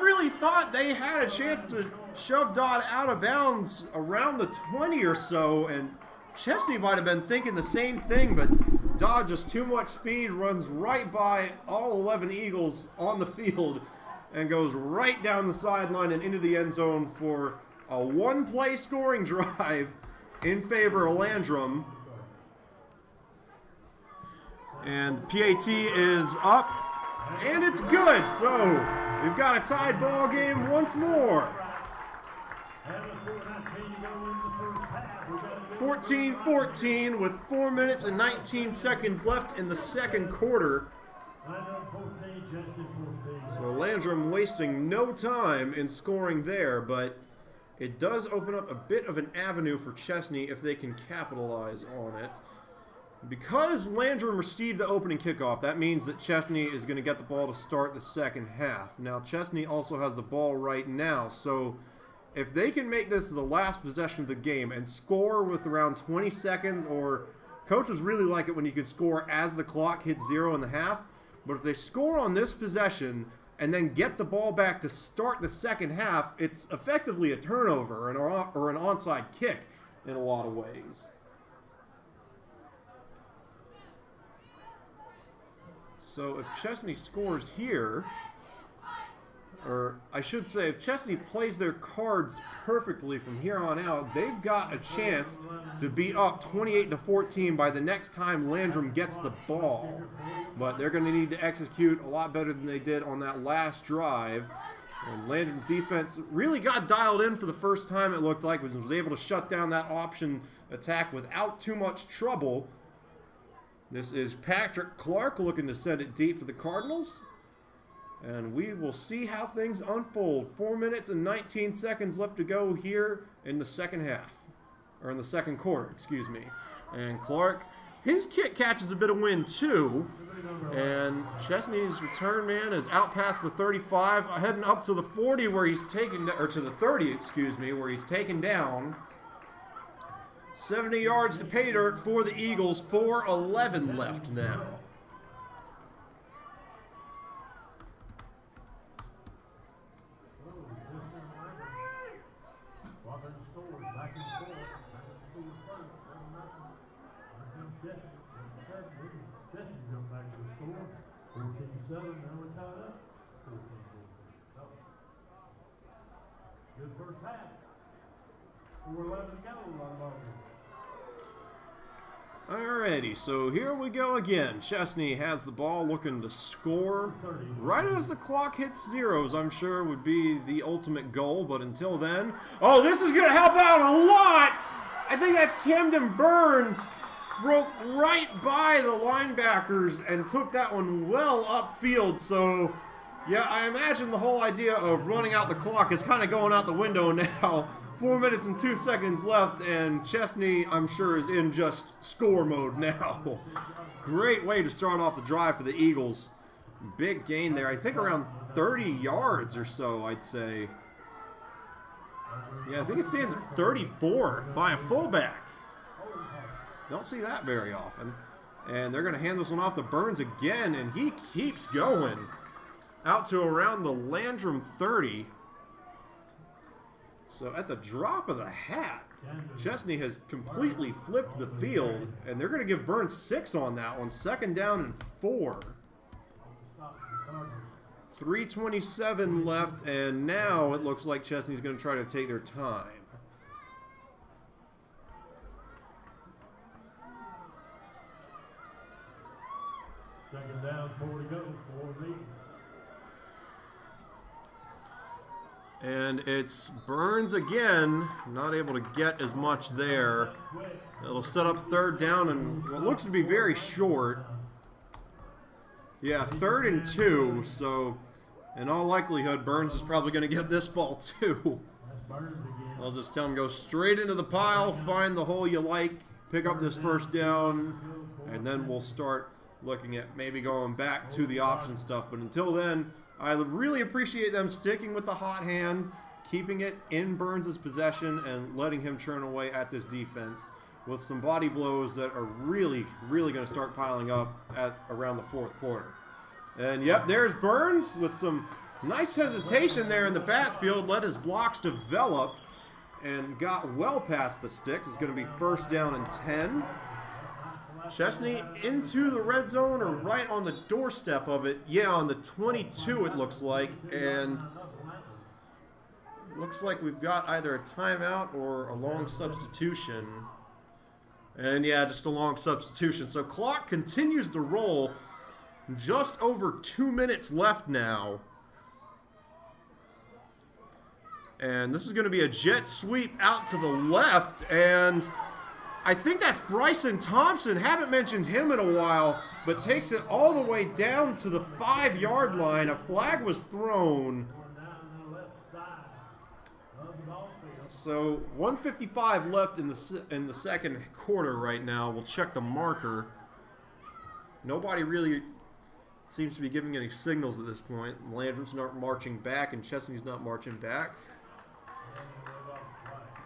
really thought they had a chance to shove Dodd out of bounds around the 20 or so, and Chesnee might have been thinking the same thing, but Dodd, just too much speed, runs right by all 11 Eagles on the field and goes right down the sideline and into the end zone for a one-play scoring drive in favor of Landrum. And PAT is up, and it's good. So we've got a tied ball game once more. 14-14 with 4 minutes and 19 seconds left in the second quarter. So Landrum wasting no time in scoring there, but it does open up a bit of an avenue for Chesnee if they can capitalize on it. Because Landrum received the opening kickoff, that means that Chesnee is going to get the ball to start the second half. Now, Chesnee also has the ball right now, so if they can make this the last possession of the game and score with around 20 seconds, or coaches really like it when you can score as the clock hits 0 in the half, but if they score on this possession and then get the ball back to start the second half, it's effectively a turnover or an onside kick in a lot of ways. So if Chesnee scores here, or I should say, if Chesnee plays their cards perfectly from here on out, they've got a chance to be up 28-14 by the next time Landrum gets the ball. But they're going to need to execute a lot better than they did on that last drive. And Landrum defense really got dialed in for the first time, it looked like, was able to shut down that option attack without too much trouble. This is Patrick Clark looking to send it deep for the Cardinals. And we will see how things unfold. 4 minutes and 19 seconds left to go here in the second half. Or in the second quarter, excuse me. And Clark, his kick catches a bit of wind too. And Chesnee's return man is out past the 35, heading up to the 40 where he's taken, or to the 30, excuse me, where he's taken down. 70 yards to pay dirt for the Eagles. 4:11 left now. Good first half. 4:11 to go. Alrighty, so here we go again. Chesnee has the ball looking to score. Right as the clock hits zeros, I'm sure would be the ultimate goal, but until then... Oh, this is going to help out a lot! I think that's Camden Burns. Broke right by the linebackers and took that one well upfield, so Yeah, I imagine the whole idea of running out the clock is kind of going out the window now. 4 minutes and 2 seconds left, and Chesnee, I'm sure, is in just score mode now. Great way to start off the drive for the Eagles. Big gain there. I think around 30 yards or so, I'd say. Yeah, I think it stands at 34 by a fullback. Don't see that very often. And they're going to hand this one off to Burns again, and he keeps going. Out to around the Landrum 30. So at the drop of the hat, Chesnee has completely flipped the field, and they're going to give Burns 6 on that one. 2nd down and 4. 3:27 left, and now it looks like Chesnee's going to try to take their time. Second down, 4 to go, 4 lead. And it's Burns again, not able to get as much there. It'll set up 3rd down and what looks to be very short. Yeah, 3rd and 2, so in all likelihood, Burns is probably going to get this ball too. I'll just tell him go straight into the pile, find the hole you like, pick up this 1st down, and then we'll start looking at maybe going back to the option stuff. But until then, I really appreciate them sticking with the hot hand, keeping it in Burns' possession, and letting him churn away at this defense with some body blows that are really, really going to start piling up at around the 4th quarter. And yep, there's Burns with some nice hesitation there in the backfield, let his blocks develop, and got well past the sticks. It's going to be 1st down and 10. Chesnee into the red zone or right on the doorstep of it. Yeah, on the 22 it looks like. And looks like we've got either a timeout or a long substitution. And yeah, just a long substitution. So clock continues to roll. Just over 2 minutes left now. And this is going to be a jet sweep out to the left. And I think that's Bryson Thompson. Haven't mentioned him in a while, but takes it all the way down to the 5-yard line. A flag was thrown. So 1:55 left in the 2nd quarter right now. We'll check the marker. Nobody really seems to be giving any signals at this point. Landrum's not marching back, and Chesnee's not marching back.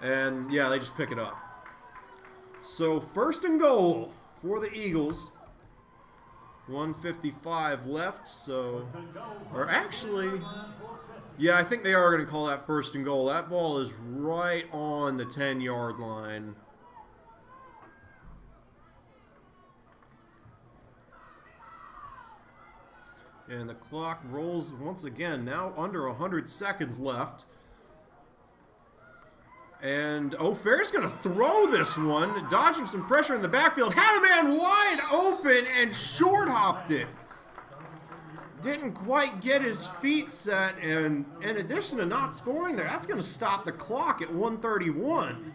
And yeah, they just pick it up. So 1st and goal for the Eagles. 1:55 left, so, or actually, yeah, I think they are going to call that 1st and goal. That ball is right on the 10-yard line. And the clock rolls once again, now under 100 seconds left. And O'Fair's going to throw this one, dodging some pressure in the backfield. Had a man wide open and short-hopped it. Didn't quite get his feet set, and in addition to not scoring there, that's going to stop the clock at 1:31.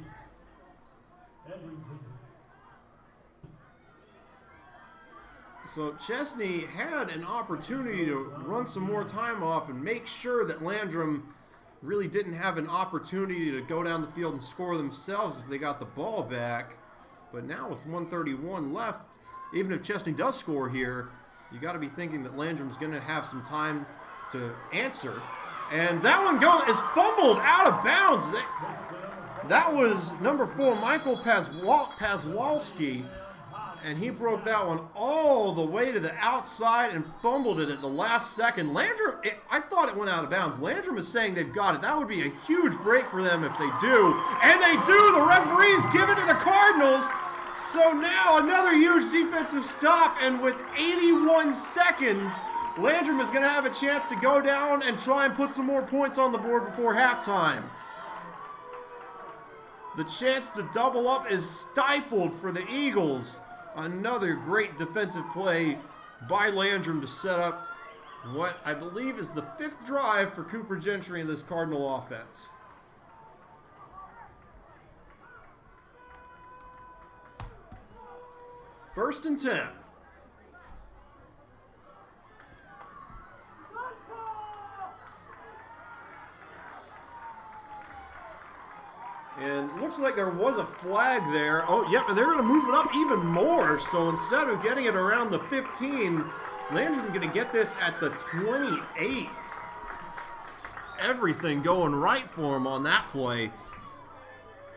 So Chesnee had an opportunity to run some more time off and make sure that Landrum really didn't have an opportunity to go down the field and score themselves if they got the ball back. But now with 1:31 left, even if Chesnee does score here, you got to be thinking that Landrum's going to have some time to answer. And that one is fumbled out of bounds. That was number 4, Michael Pazwalski. And he broke that one all the way to the outside and fumbled it at the last second. Landrum, I thought it went out of bounds. Landrum is saying they've got it. That would be a huge break for them if they do. And they do! The referees give it to the Cardinals. So now another huge defensive stop. And with 81 seconds, Landrum is going to have a chance to go down and try and put some more points on the board before halftime. The chance to double up is stifled for the Eagles. Another great defensive play by Landrum to set up what I believe is the 5th drive for Cooper Gentry in this Cardinal offense. First and 10. looks like there was a flag there. Oh, yep, and they're going to move it up even more. So instead of getting it around the 15, Landrum's going to get this at the 28. Everything going right for him on that play.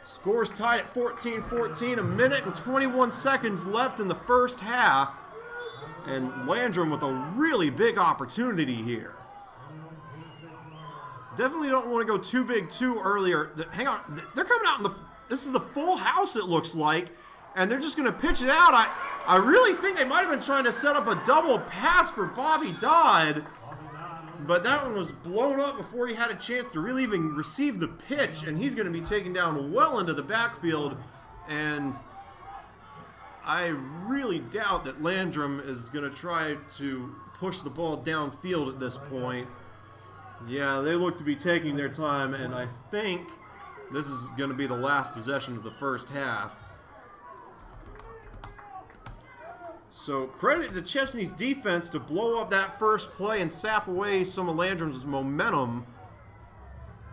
Score's tied at 14-14, a minute and 21 seconds left in the first half. And Landrum with a really big opportunity here. Definitely don't want to go too big too early. Hang on, they're coming out in the, this is the full house it looks like, and they're just going to pitch it out. I really think they might have been trying to set up a double pass for Bobby Dodd, but that one was blown up before he had a chance to really even receive the pitch, and he's going to be taken down well into the backfield, and I really doubt that Landrum is going to try to push the ball downfield at this point. Yeah, they look to be taking their time, and I think this is going to be the last possession of the first half. So credit to Chesnee's defense to blow up that first play and sap away some of Landrum's momentum.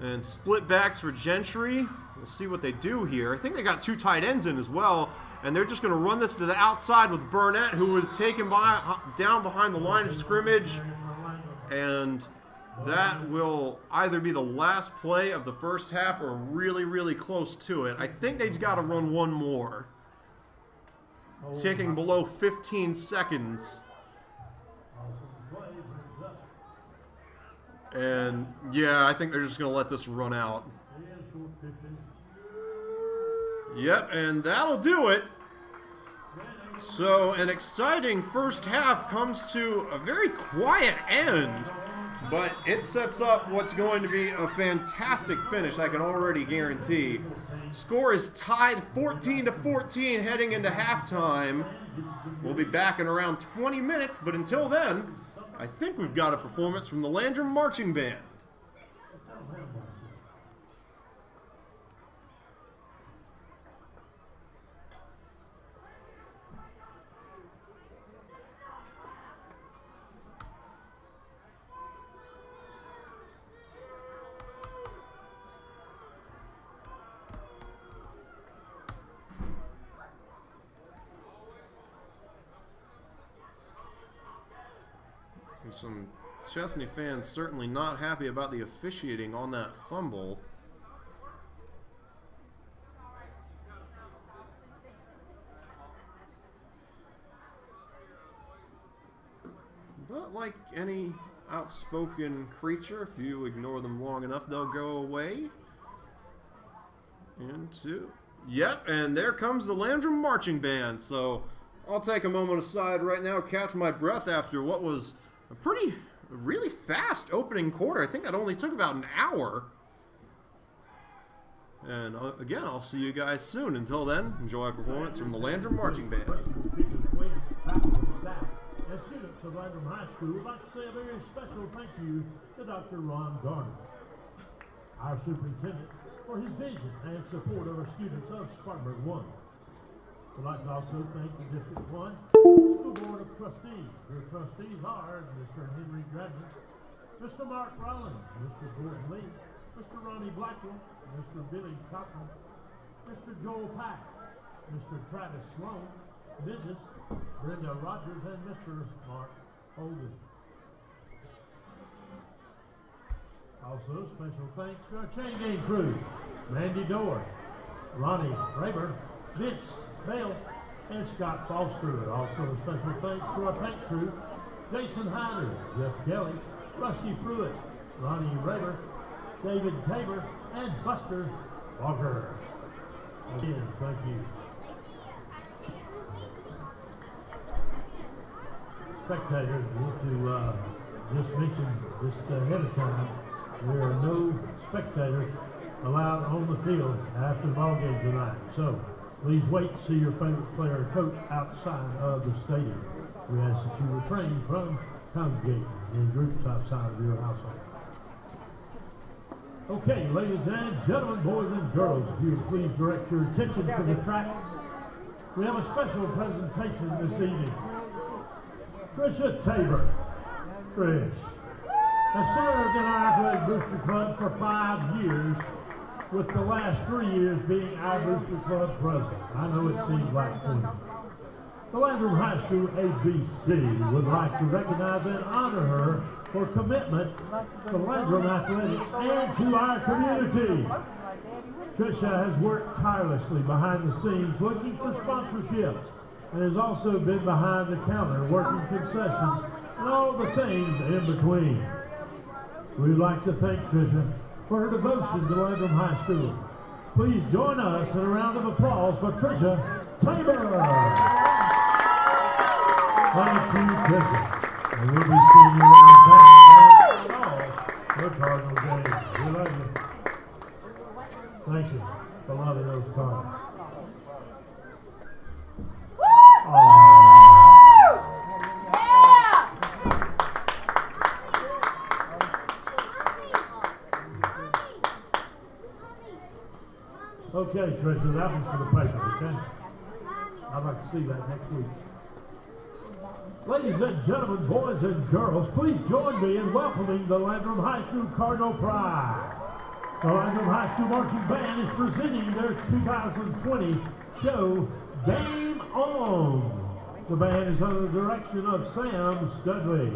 And split backs for Gentry. We'll see what they do here. I think they got 2 tight ends in as well, and they're just going to run this to the outside with Burnett, who is taken down behind the line of scrimmage. And that will either be the last play of the first half or really, really close to it. I think they've got to run one more. Ticking below 15 seconds. And, yeah, I think they're just going to let this run out. Yep, and that'll do it. So, an exciting first half comes to a very quiet end. But it sets up what's going to be a fantastic finish, I can already guarantee. Score is tied 14-14 heading into halftime. We'll be back in around 20 minutes, but until then, I think we've got a performance from the Landrum Marching Band. And some Chesnee fans certainly not happy about the officiating on that fumble. But like any outspoken creature, if you ignore them long enough, they'll go away. Yep, and there comes the Landrum Marching Band. So I'll take a moment aside right now, catch my breath after what was a really fast opening quarter. I think that only took about an hour. And again, I'll see you guys soon. Until then, enjoy a performance from the Landrum Marching Band. And students of Landrum High School would like to say a very special thank you to Dr. Ron Garner, our superintendent, for his vision and support of our students of Spartanburg 1. We'd like to also thank the District 1 School Board of Trustees. Your trustees are Mr. Henry Dradman, Mr. Mark Rollins, Mr. Gordon Lee, Mr. Ronnie Blackwell, Mr. Billy Cochran, Mr. Joel Pack, Mr. Travis Sloan, Mrs. Brenda Rogers, and Mr. Mark Holden. Also, special thanks to our chain game crew, Randy Dorr, Ronnie Raber, Vince Bale, and Scott Foster. Also, a special thanks to our paint crew, Jason Hyder, Jeff Kelly, Rusty Pruitt, Ronnie Raber, David Tabor, and Buster Walker. Again, thank you. Spectators, I want to just mention just ahead of time, there are no spectators allowed on the field after the ball game tonight. So please wait to see your favorite player or coach outside of the stadium. We ask that you refrain from congregating in groups outside of your household. Okay, ladies and gentlemen, boys and girls, if you would please direct your attention to the track. We have a special presentation this evening. Trisha Tabor. Trish has served in our Athletic Booster Club for 5 years with the last 3 years being our Booster Club president. I know it seems like 20. The Landrum High School ABC would like to recognize and honor her for commitment to Landrum Athletics and to our community. Tricia has worked tirelessly behind the scenes looking for sponsorships and has also been behind the counter working concessions and all the things in between. We would like to thank Tricia for her devotion to Landrum High School. Please join us in a round of applause for Tricia Tabor. Thank you, Tricia. And we'll be seeing you around town and all the Cardinal games. We love you. Thank you for loving those Cardinals. Okay, Tricia, that one's for the paper, okay? I'd like to see that next week. Ladies and gentlemen, boys and girls, please join me in welcoming the Landrum High School Cardinal Pride. The Landrum High School Marching Band is presenting their 2020 show, Game On. The band is under the direction of Sam Studley,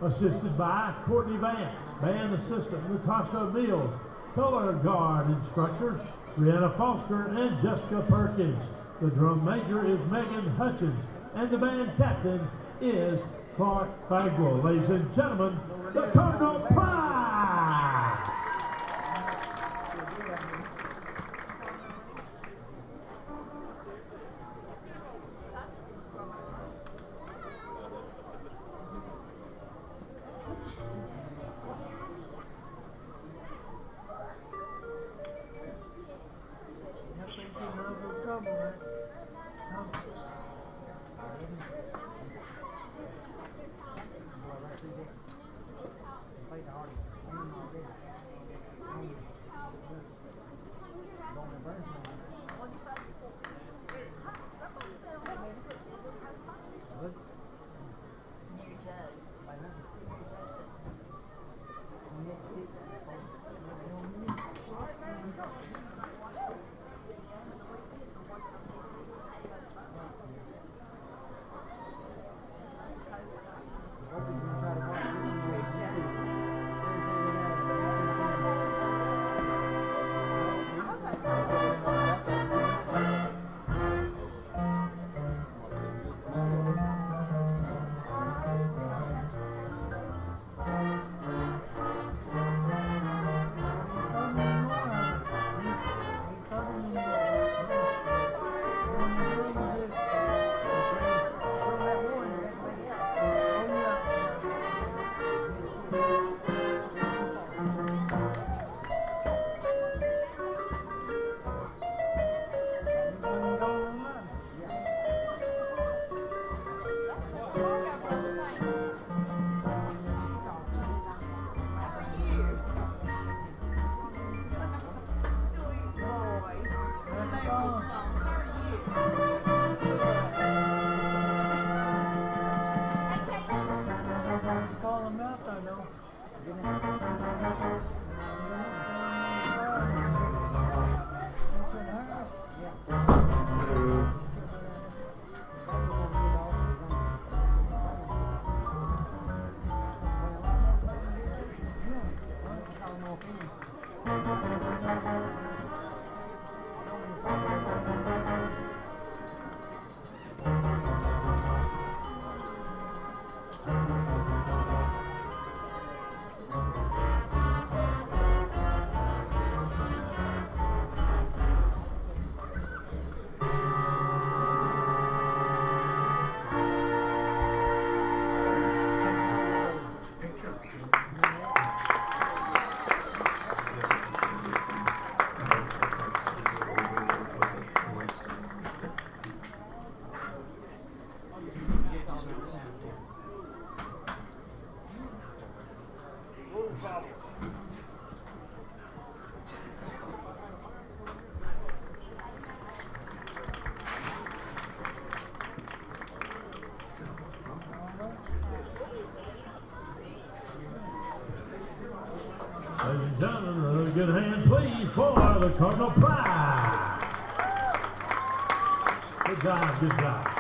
assisted by Courtney Vance, band assistant Natasha Mills, color guard instructors Brianna Foster and Jessica Perkins. The drum major is Megan Hutchins, and the band captain is Clark Bagwell. Ladies and gentlemen, the Cardinal Pride! Ladies and gentlemen, a good hand, please, for another Cardinal pride. Good job, good job.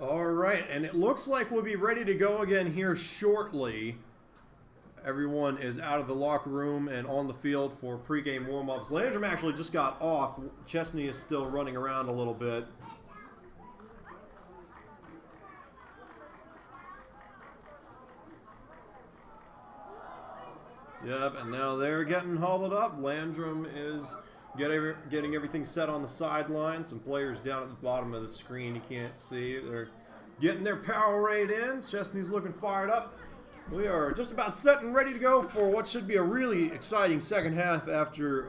All right, and it looks like we'll be ready to go again here shortly. Everyone is out of the locker room and on the field for pregame warm-ups. Landrum actually just got off. Chesnee is still running around a little bit. Yep, and now they're getting hauled up. Landrum is getting everything set on the sideline. Some players down at the bottom of the screen you can't see. They're getting their power rate in. Chesnee's looking fired up. We are just about set and ready to go for what should be a really exciting second half after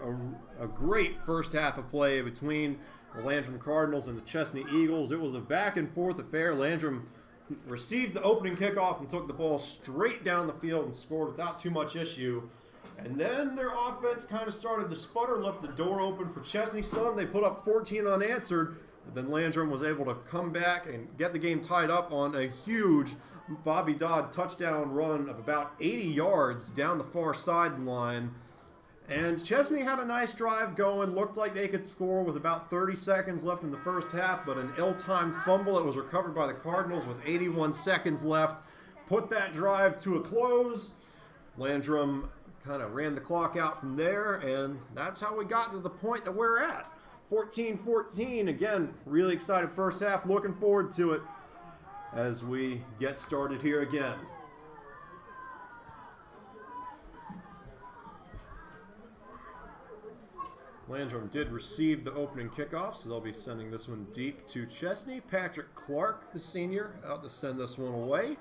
a great first half of play between the Landrum Cardinals and the Chesnee Eagles. It was a back and forth affair. Landrum received the opening kickoff and took the ball straight down the field and scored without too much issue. And then their offense kind of started to sputter, left the door open for Chesnee. Some they put up 14 unanswered, but then Landrum was able to come back and get the game tied up on a huge Bobby Dodd touchdown run of about 80 yards down the far sideline. And Chesnee had a nice drive going. Looked like they could score with about 30 seconds left in the first half, but an ill-timed fumble that was recovered by the Cardinals with 81 seconds left put that drive to a close. Landrum kind of ran the clock out from there, and that's how we got to the point that we're at. 14-14. Again, really excited first half. Looking forward to it as we get started here again. Landrum did receive the opening kickoff, so they'll be sending this one deep to Chesnee. Patrick Clark, the senior, out to send this one away.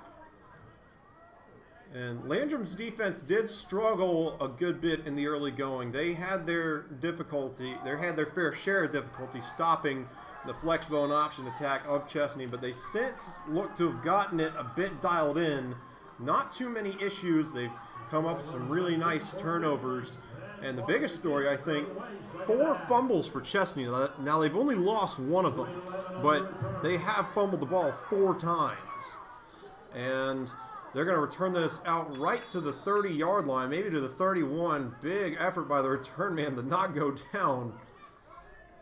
And Landrum's defense did struggle a good bit in the early going. They had their fair share of difficulty stopping the flex bone option attack of Chesnee, but they since look to have gotten it a bit dialed in. Not too many issues. They've come up with some really nice turnovers. And the biggest story, I think, 4 fumbles for Chesnee. Now, they've only lost one of them, but they have fumbled the ball 4 times. And they're going to return this out right to the 30-yard line, maybe to the 31. Big effort by the return man to not go down.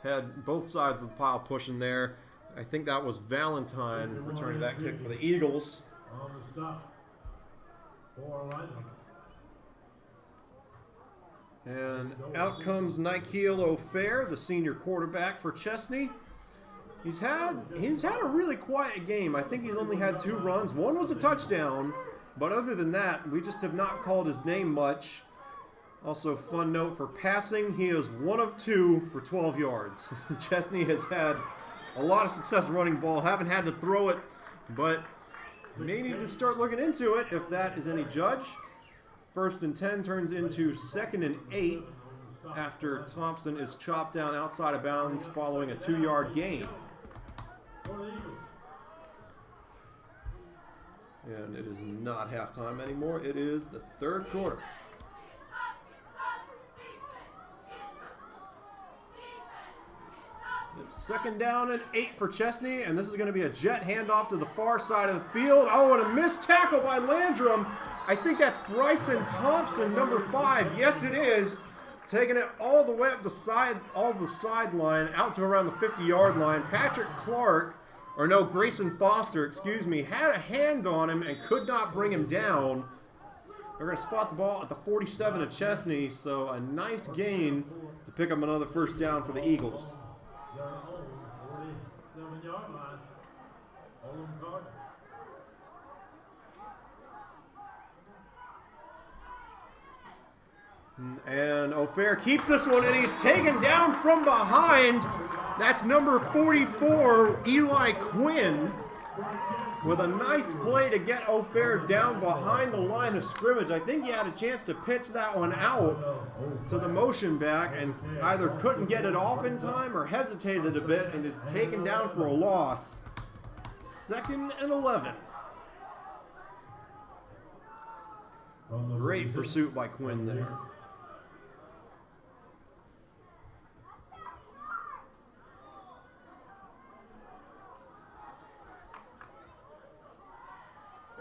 Had both sides of the pile pushing there. I think that was Valentine returning that kick for the Eagles. And out comes Nikhil O'Fair, the senior quarterback for Chesnee. He's had a really quiet game. I think he's only had 2 runs. One was a touchdown, but other than that, we just have not called his name much. Also, fun note for passing, he is 1 of 2 for 12 yards. Chesnee has had a lot of success running the ball. Haven't had to throw it, but may need to start looking into it if that is any judge. 1st and 10 turns into 2nd and 8 after Thompson is chopped down outside of bounds following a 2-yard gain. And it is not halftime anymore. It is the 3rd quarter. It's 2nd down and 8 for Chesnee, and this is going to be a jet handoff to the far side of the field. Oh, and a missed tackle by Landrum. I think that's Bryson Thompson, number 5. Yes, it is. Taking it all the way up the sideline, out to around the 50-yard line. Grayson Foster, excuse me, had a hand on him and could not bring him down. They're going to spot the ball at the 47 of Chesnee, so a nice gain to pick up another 1st down for the Eagles. And O'Fair keeps this one, and he's taken down from behind. That's number 44, Eli Quinn, with a nice play to get O'Fair down behind the line of scrimmage. I think he had a chance to pitch that one out to the motion back and either couldn't get it off in time or hesitated a bit and is taken down for a loss. 2nd and 11. Great pursuit by Quinn there.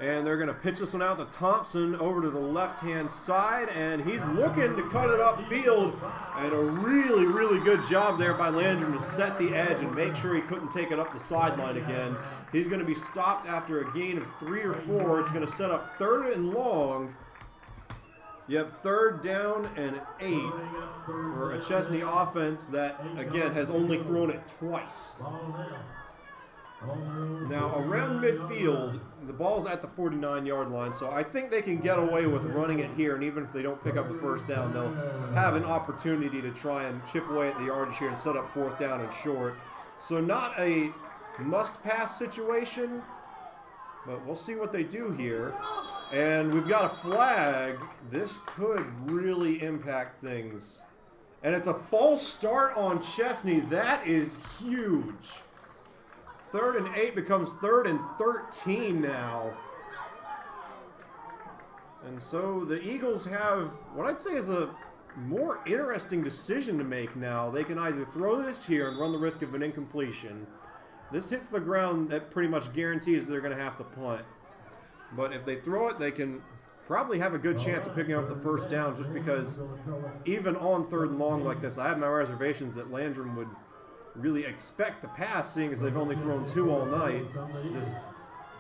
And they're going to pitch this one out to Thompson over to the left-hand side, and he's looking to cut it upfield. And a really, really good job there by Landrum to set the edge and make sure he couldn't take it up the sideline again. He's going to be stopped after a gain of 3 or 4. It's going to set up 3rd and long. Yep, 3rd down and 8 for a Chesnee offense that, again, has only thrown it twice. Now, around midfield, the ball's at the 49-yard line, so I think they can get away with running it here, and even if they don't pick up the 1st down, they'll have an opportunity to try and chip away at the yardage here and set up 4th down and short. So not a must-pass situation, but we'll see what they do here. And we've got a flag. This could really impact things. And it's a false start on Chesnee. That is huge. 3rd and 8 becomes 3rd and 13 now. And so the Eagles have what I'd say is a more interesting decision to make now. They can either throw this here and run the risk of an incompletion. This hits the ground, that pretty much guarantees they're going to have to punt. But if they throw it, they can probably have a good chance of picking up the 1st down, just because even on 3rd and long like this, I have my reservations that Landrum would really expect to pass, seeing as they've only thrown 2 all night.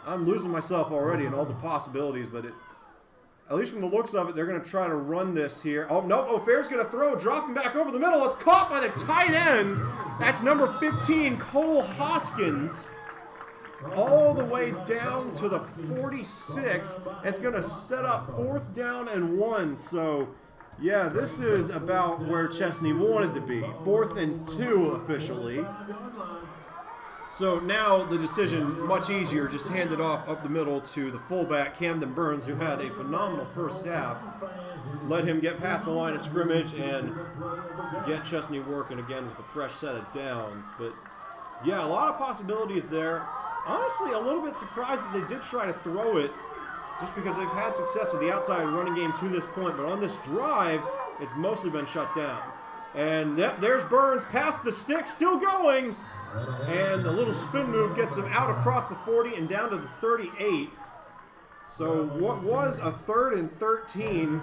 I'm losing myself already in all the possibilities, but at least from the looks of it, they're going to try to run this here. Oh, no, O'Fair's going to throw, dropping back over the middle. It's caught by the tight end. That's number 15, Cole Hoskins, all the way down to the 46. It's going to set up 4th down and 1. So, yeah, this is about where Chesnee wanted to be. 4th and 2 officially. So now the decision, much easier, just hand it off up the middle to the fullback, Camden Burns, who had a phenomenal 1st half. Let him get past the line of scrimmage and get Chesnee working again with a fresh set of downs. But, yeah, a lot of possibilities there. Honestly, a little bit surprised that they did try to throw it, just because they've had success with the outside running game to this point. But on this drive, it's mostly been shut down. And yep, there's Burns past the stick, still going. And the little spin move gets him out across the 40 and down to the 38. So what was a 3rd and 13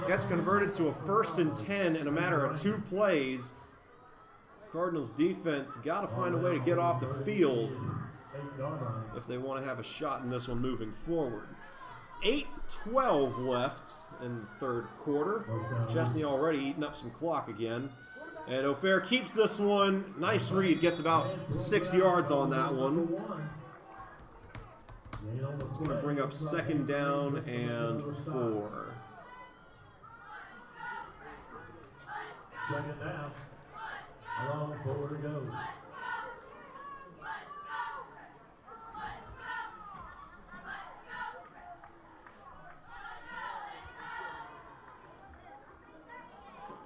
gets converted to a 1st and 10 in a matter of 2 plays. Cardinals defense got to find a way to get off the field if they want to have a shot in this one moving forward. 8:12 left in the 3rd quarter. Chesnee already eating up some clock again. And O'Fair keeps this one. Nice read. Gets about 6 yards on that one. It's going to bring up 2nd down and 4. 2nd down. Along 4 to go.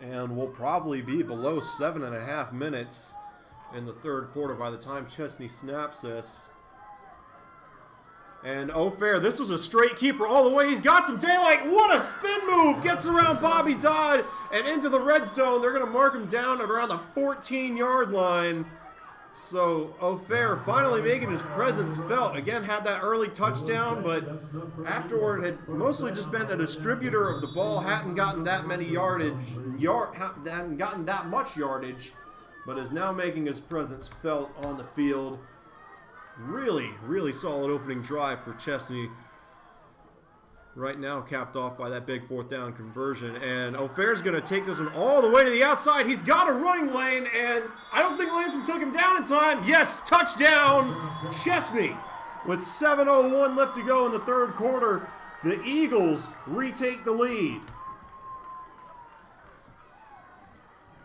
And we'll probably be below 7.5 minutes in the 3rd quarter by the time Chesnee snaps this. And O'Fair, this was a straight keeper all the way. He's got some daylight. What a spin move. Gets around Bobby Dodd and into the red zone. They're going to mark him down at around the 14-yard line. So O'Fair finally making his presence felt. Again, had that early touchdown, but afterward had mostly just been a distributor of the ball. Hadn't gotten that many hadn't gotten that much yardage, but is now making his presence felt on the field. Really, really solid opening drive for Chesnee. Right now capped off by that big 4th down conversion. And O'Fair's going to take this one all the way to the outside. He's got a running lane, and I don't think Landrum took him down in time. Yes, touchdown, Chesnee. With 7:01 left to go in the 3rd quarter, the Eagles retake the lead.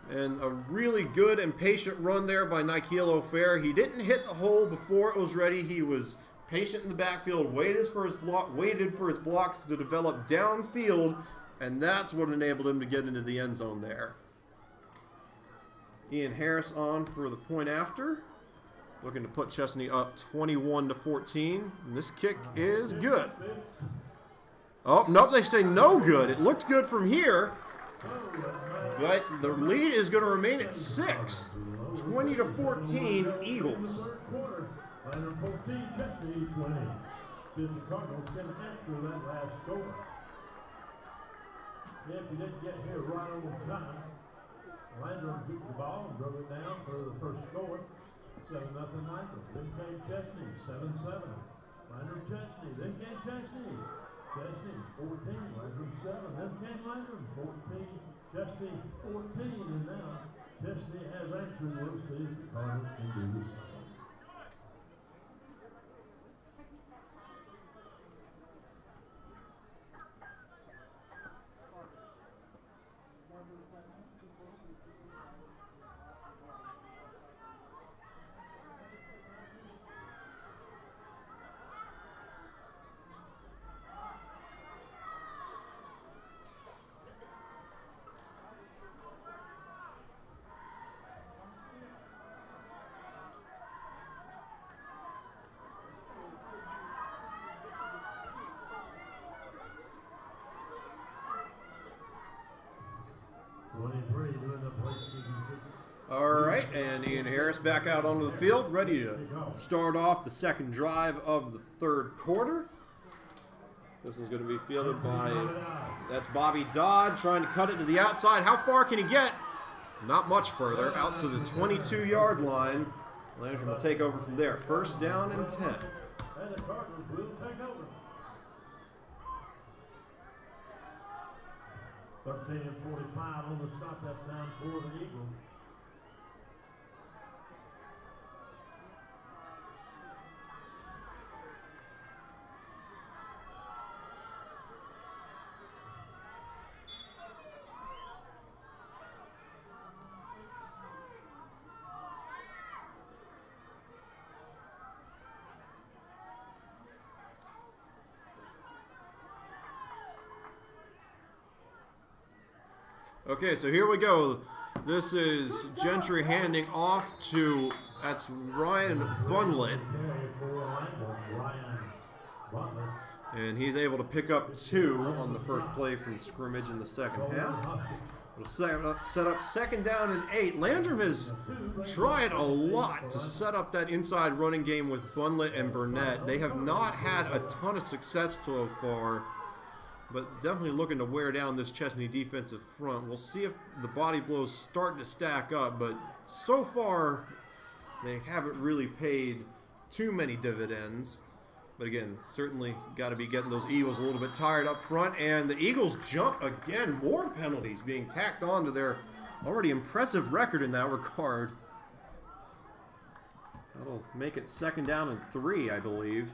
And a really good and patient run there by Nikhil O'Fair. He didn't hit the hole before it was ready. He was patient in the backfield, waited for his blocks to develop downfield, and that's what enabled him to get into the end zone there. Ian Harris on for the point after, looking to put Chesnee up 21-14. And this kick is good. Oh, nope, they say no good. It looked good from here, but the lead is going to remain at 6. 20-14 Eagles. see if the Cardinals can answer that last score. If you didn't get here right on time, Landrum took the ball and drove it down for the first score. 7-0 Landrum. Then came Chesnee, 7-7. Landrum Chesnee. Then came Chesnee. Chesnee, 14. Landrum 7. Then came Landrum, 14. Chesnee, 14. And now Chesnee has answered. We'll see if the Cardinals can do this. All right, and Ian Harris back out onto the field, ready to start off the second drive of the third quarter. This is going to be fielded by, that's Bobby Dodd trying to cut it to the outside. How far can he get? Not much further, out to the 22-yard line. Landrum will take over from there. First down and 10. And the Cardinals will take over. 13-45 on the stop that time for the Eagles. Okay, so here we go. This is Gentry handing off to, that's Ryan Bunlett. And he's able to pick up 2 on the first play from scrimmage in the second half. We'll set up second down and 8. Landrum has tried a lot to set up that inside running game with Bunlett and Burnett. They have not had a ton of success so far, but definitely looking to wear down this Chesnee defensive front. We'll see if the body blows start to stack up, but so far they haven't really paid too many dividends. But again, certainly got to be getting those Eagles a little bit tired up front. And the Eagles jump again. More penalties being tacked on to their already impressive record in that regard. That'll make it second down and 3, I believe.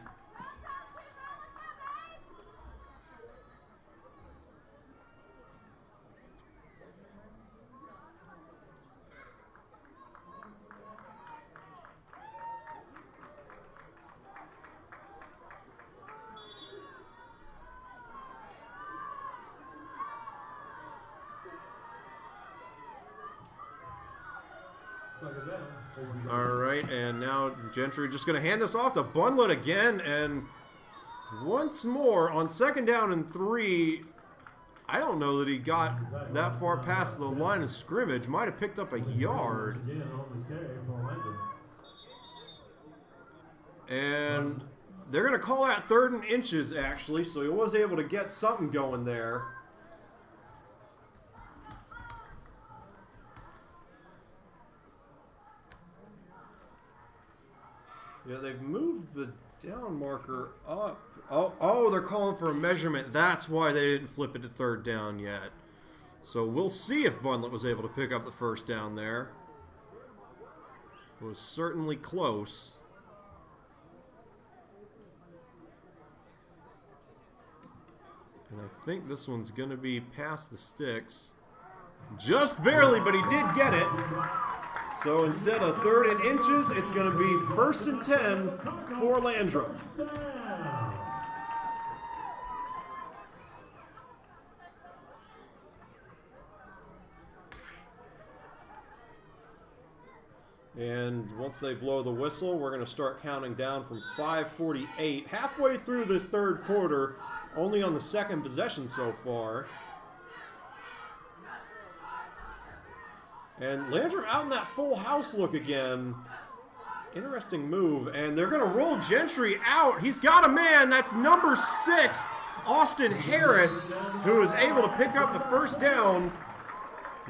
All right, and now Gentry just going to hand this off to Bunlett again, and once more on second down and 3. I don't know that he got that far past the line of scrimmage. Might have picked up a yard. And they're going to call that 3rd and inches, actually, so he was able to get something going there. Yeah, they've moved the down marker up. Oh, they're calling for a measurement. That's why they didn't flip it to 3rd down yet. So we'll see if Bunlett was able to pick up the first down there. It was certainly close. And I think this one's going to be past the sticks. Just barely, but he did get it. So instead of 3rd and inches, it's going to be 1st and 10 for Landrum. And once they blow the whistle, we're going to start counting down from 5:48. Halfway through this third quarter, only on the second possession so far. And Landrum out in that full house look again. interesting move, and they're going to roll Gentry out. He's got a man. That's number 6, Austin Harris, who is able to pick up the first down.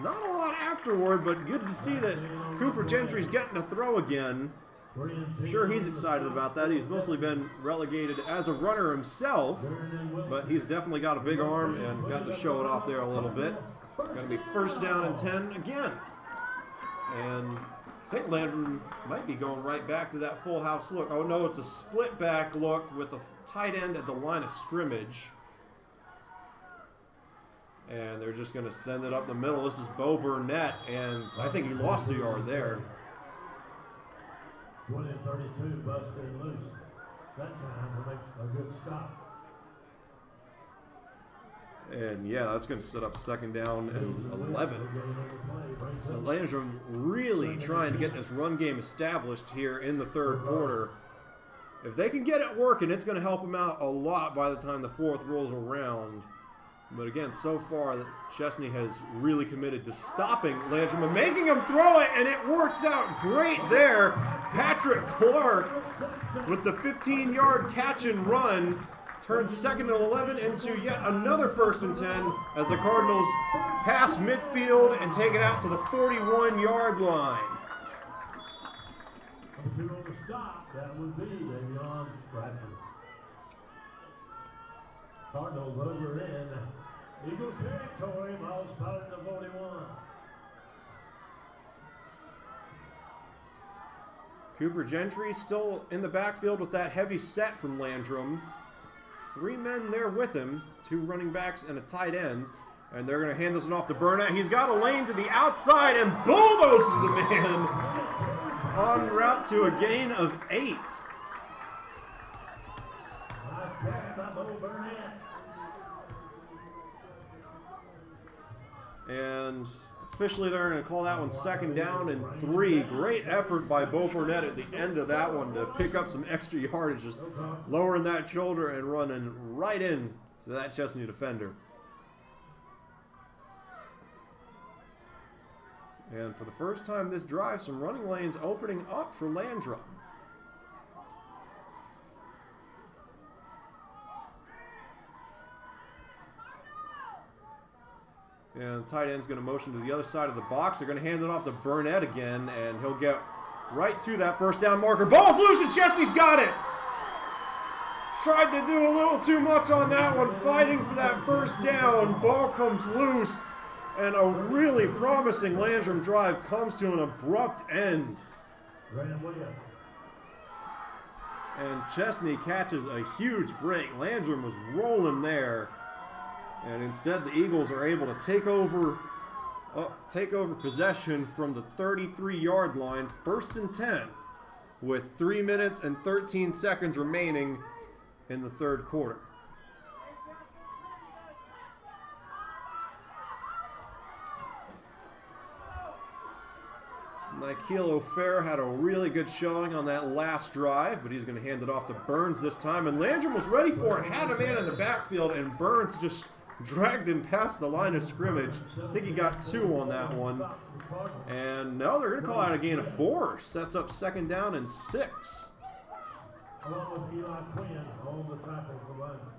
Not a lot afterward, but good to see that Cooper Gentry's getting to throw again. I'm sure he's excited about that. He's mostly been relegated as a runner himself, but he's definitely got a big arm and got to show it off there a little bit. Going to be first down and 10 again. And I think Landrum might be going right back to that full house look. Oh no, it's a split back look with a tight end at the line of scrimmage. And they're just going to send it up the middle. This is Bo Burnett, and I think he lost a yard there. 20 and 32, busted loose. That time to make a good stop. And yeah, that's going to set up second down and 11. So Landrum really trying to get this run game established here in the third quarter. If they can get it working, it's going to help them out a lot by the time the fourth rolls around. But again, so far, Chesnee has really committed to stopping Landrum and making him throw it, and it works out great there. Patrick Clark with the 15-yard catch and run turns second and 11 into yet another first and 10 as the Cardinals pass midfield and take it out to the 41-yard line. If you're going to stop, that would be Davion Stratford. Cardinals over in Eagles territory, ball spotted to 41. Cooper Gentry still in the backfield with that heavy set from Landrum. 3 men there with him, 2 running backs and a tight end. And they're going to hand this one off to Burnett. He's got a lane to the outside and bulldozes a man en route to a gain of 8. And officially they're going to call that one second down and 3. Great effort by Bo Burnett at the end of that one to pick up some extra yardage, just lowering that shoulder and running right in to that Chesnee defender. And for the first time this drive, some running lanes opening up for Landrum. And the tight end's going to motion to the other side of the box. They're going to hand it off to Burnett again, and he'll get right to that first down marker. Ball's loose, and Chesnee's got it. Tried to do a little too much on that one, fighting for that first down. Ball comes loose, and a really promising Landrum drive comes to an abrupt end. And Chesnee catches a huge break. Landrum was rolling there. And instead, the Eagles are able to take over possession from the 33-yard line, first and 10, with 3 minutes and 13 seconds remaining in the third quarter. Nikhil O'Fair had a really good showing on that last drive, but he's going to hand it off to Burns this time. And Landrum was ready for it, had a man in the backfield, and Burns just dragged him past the line of scrimmage. I think he got 2 on that one. And no, they're going to call out a gain of 4. Sets up second down and 6. Along with Eli Quinn on the tackle for Landrum.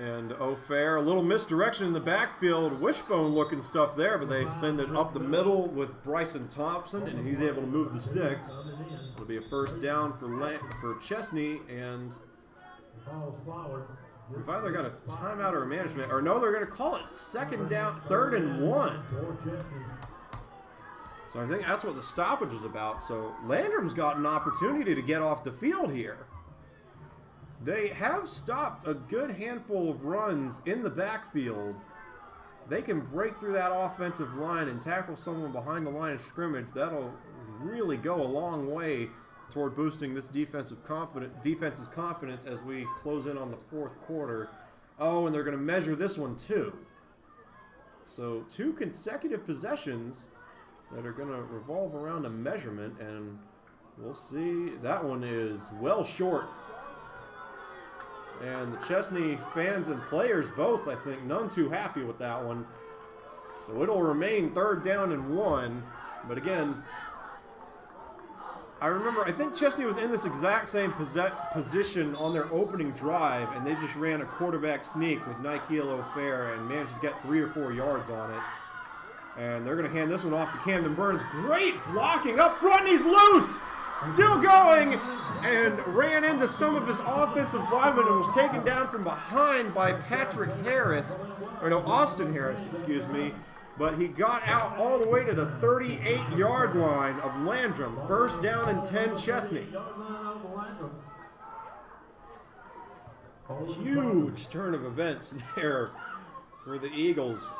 And O'Fair, a little misdirection in the backfield, wishbone looking stuff there, but they send it up the middle with Bryson Thompson, and he's able to move the sticks. It'll be a first down for Chesnee, and we've either got a timeout or a management, or no, they're going to call it second down, 3rd and 1. So I think that's what the stoppage is about. So Landrum's got an opportunity to get off the field here. They have stopped a good handful of runs in the backfield. They can break through that offensive line and tackle someone behind the line of scrimmage. That'll really go a long way toward boosting this defense's confidence as we close in on the fourth quarter. Oh, and they're going to measure this one too. So 2 consecutive possessions that are going to revolve around a measurement, and we'll see. That one is well short. And the Chesnee fans and players both, I think, none too happy with that one. So it'll remain 3rd down and 1. But again, I remember, I think Chesnee was in this exact same position on their opening drive, and they just ran a quarterback sneak with Nikhil O'Fair and managed to get 3 or 4 yards on it. And they're going to hand this one off to Camden Burns. Great blocking up front, and he's loose! Still going, and ran into some of his offensive linemen and was taken down from behind by Patrick Harris, or no, Austin Harris, excuse me. But he got out all the way to the 38-yard line of Landrum. 1st down and 10, Chesnee. Huge turn of events there for the Eagles.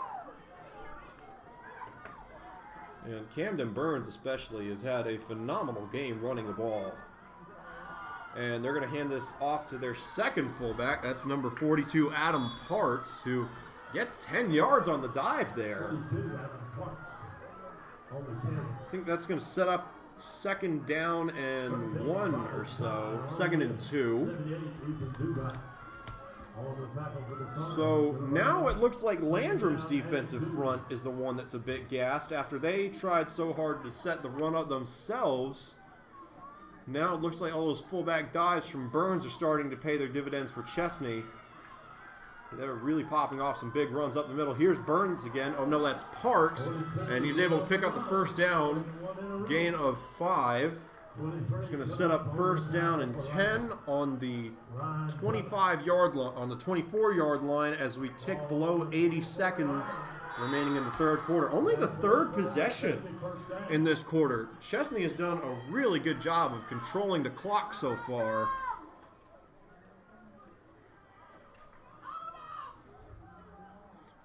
And Camden Burns especially has had a phenomenal game running the ball. And they're going to hand this off to their second fullback. That's number 42, Adam Parks, who gets 10 yards on the dive there. I think that's going to set up 2nd down and 1 or so. 2nd and 2. So now it looks like Landrum's defensive front is the one that's a bit gassed after they tried so hard to set the run up themselves. Now it looks like all those fullback dives from Burns are starting to pay their dividends for Chesnee. They're really popping off some big runs up the middle. Here's Burns again. Oh no, that's Parks. And he's able to pick up the 1st down. Gain of 5. It's going to set up 1st down and 10 on the 25-yard line, on the 24-yard line as we tick below 80 seconds remaining in the 3rd quarter. Only the 3rd possession in this quarter. Chesnee has done a really good job of controlling the clock so far.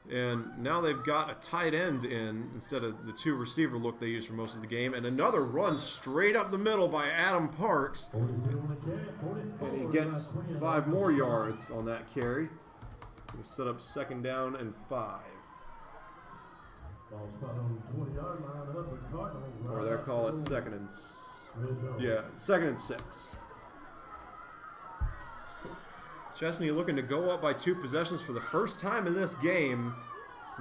And now they've got a tight end in instead of the 2 receiver look they used for most of the game. And another run straight up the middle by Adam Parks. And he gets 5 more yards on that carry. We'll set up 2nd down and 5. Or they'll call it 2nd and 6. Chesnee looking to go up by 2 possessions for the first time in this game.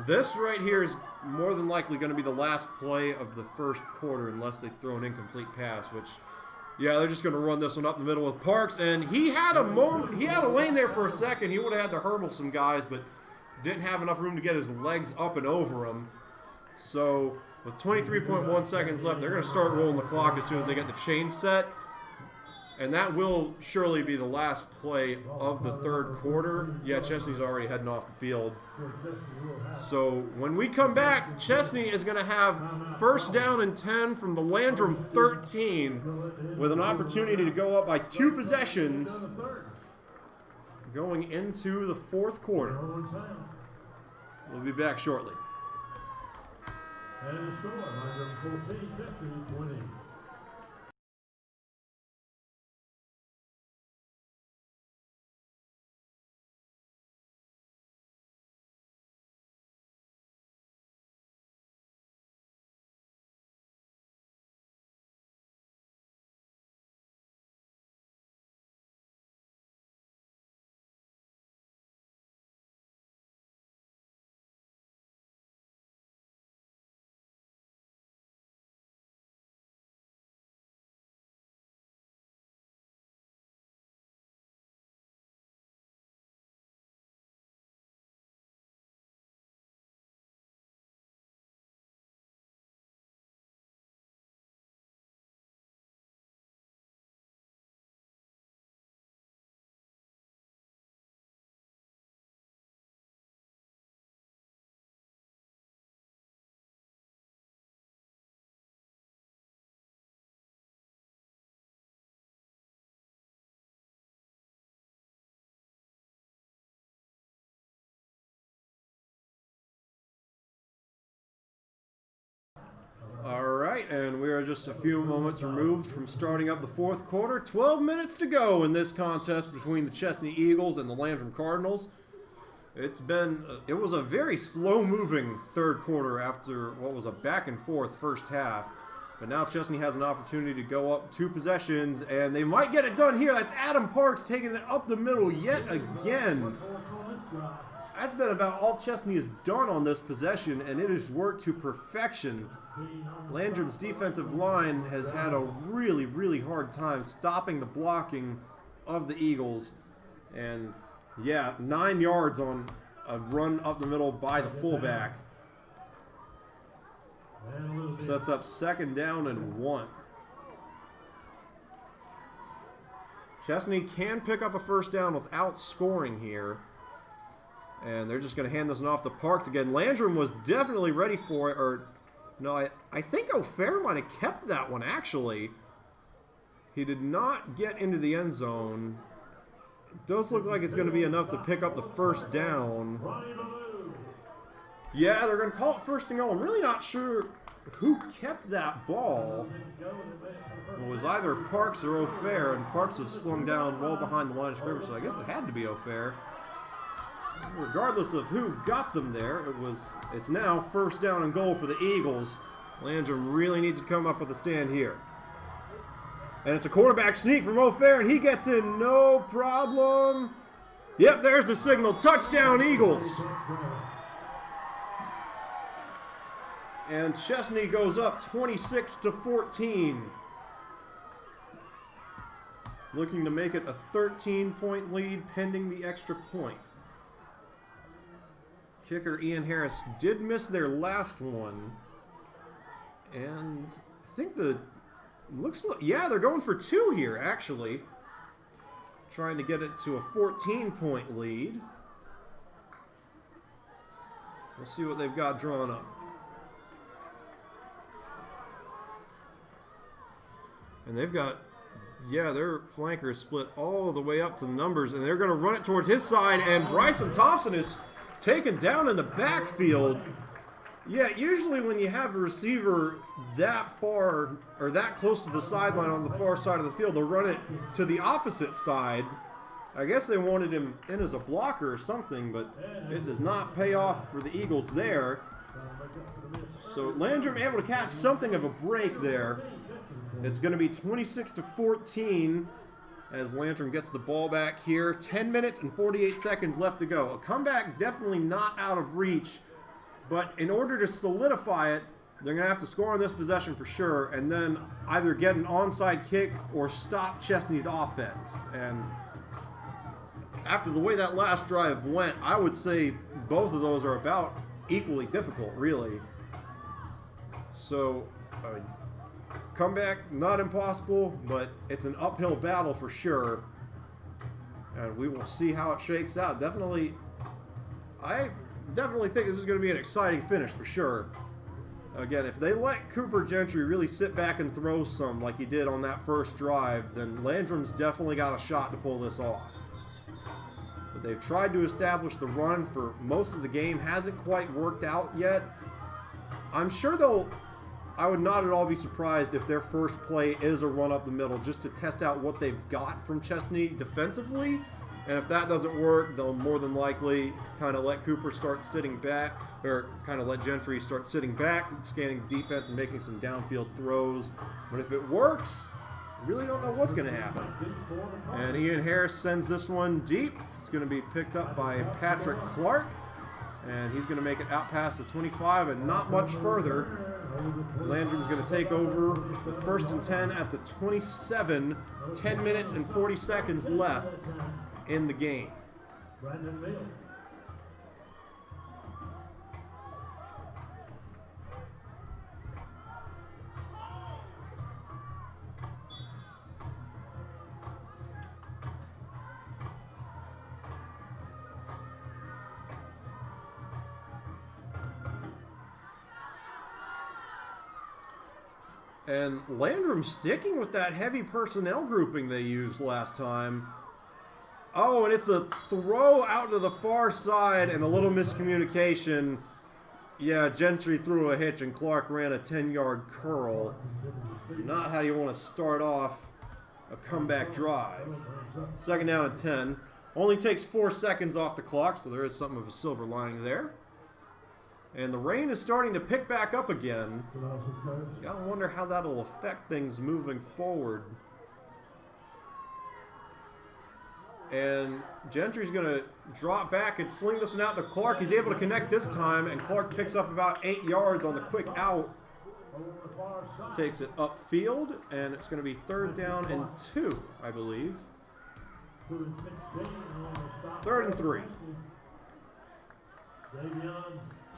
This right here is more than likely going to be the last play of the 1st quarter unless they throw an incomplete pass, which, yeah, they're just going to run this one up the middle with Parks. And he had a moment, he had a lane there for a second. He would have had to hurdle some guys, but didn't have enough room to get his legs up and over him. So with 23.1 seconds left, they're going to start rolling the clock as soon as they get the chain set. And that will surely be the last play of the 3rd quarter. Yeah, Chesnee's already heading off the field. So when we come back, Chesnee is going to have 1st down and 10 from the Landrum 13 with an opportunity to go up by 2 possessions going into the 4th quarter. We'll be back shortly. And the score, Landrum 14, Chesnee 20. All right, and we are just a few moments removed from starting up the 4th quarter. 12 minutes to go in this contest between the Chesnee Eagles and the Landrum Cardinals. It was a very slow-moving third quarter after what was a back-and-forth first half. But now Chesnee has an opportunity to go up 2 possessions, and they might get it done here. That's Adam Parks taking it up the middle yet again. That's been about all Chesnee has done on this possession, and it has worked to perfection. Landrum's defensive line has had a really, really hard time stopping the blocking of the Eagles. And yeah, 9 yards on a run up the middle by the fullback. Sets up 2nd down and 1. Chesnee can pick up a first down without scoring here. And they're just going to hand this one off to Parks again. Landrum was definitely ready for it. Or, no, I think O'Fair might have kept that one, actually. He did not get into the end zone. It does look like it's going to be enough to pick up the first down. Yeah, they're going to call it 1st and goal. I'm really not sure who kept that ball. It was either Parks or O'Fair, and Parks was slung down well behind the line of scrimmage, so I guess it had to be O'Fair. Regardless of who got them there, it's now 1st down and goal for the Eagles. Landrum really needs to come up with a stand here. And it's a quarterback sneak from O'Fair, and he gets in no problem. Yep, there's the signal. Touchdown, Eagles. And Chesnee goes up 26-14. Looking to make it a 13-point lead pending the extra point. Kicker Ian Harris did miss their last one. And I think looks like, yeah, they're going for 2 here, actually. Trying to get it to a 14-point lead. We'll see what they've got drawn up. And they've got, yeah, their flanker is split all the way up to the numbers, and they're going to run it towards his side, and Bryson Thompson is taken down in the backfield. Yeah, usually when you have a receiver that far or that close to the sideline on the far side of the field, they'll run it to the opposite side. I guess they wanted him in as a blocker or something, but it does not pay off for the Eagles there. So Landrum able to catch something of a break there. It's going to be 26-14 as Landrum gets the ball back here. 10 minutes and 48 seconds left to go. A comeback definitely not out of reach, but in order to solidify it, they're going to have to score on this possession for sure, and then either get an onside kick or stop Chesnee's offense. And after the way that last drive went, I would say both of those are about equally difficult, really. So, comeback, not impossible, but it's an uphill battle for sure. And we will see how it shakes out. I definitely think this is going to be an exciting finish for sure. Again, if they let Cooper Gentry really sit back and throw some like he did on that first drive, then Landrum's definitely got a shot to pull this off. But they've tried to establish the run for most of the game. Hasn't quite worked out yet. I'm sure I would not at all be surprised if their first play is a run up the middle just to test out what they've got from Chesnee defensively. And if that doesn't work, they'll more than likely kind of let Cooper start sitting back, or kind of let Gentry start sitting back, scanning the defense and making some downfield throws. But if it works, really don't know what's going to happen. And Ian Harris sends this one deep. It's going to be picked up by Patrick Clark. And he's going to make it out past the 25 and not much further. Landrum's going to take over with 1st and 10 at the 27. 10 minutes and 40 seconds left in the game. And Landrum sticking with that heavy personnel grouping they used last time. Oh, and it's a throw out to the far side and a little miscommunication. Yeah, Gentry threw a hitch and Clark ran a 10-yard curl. Not how you want to start off a comeback drive. 2nd down and 10. Only takes 4 seconds off the clock, so there is something of a silver lining there. And the rain is starting to pick back up again. Gotta wonder how that'll affect things moving forward. And Gentry's going to drop back and sling this one out to Clark. He's able to connect this time, and Clark picks up about 8 yards on the quick out. Takes it upfield, and it's going to be 3rd down and 2, I believe. 3rd and 3.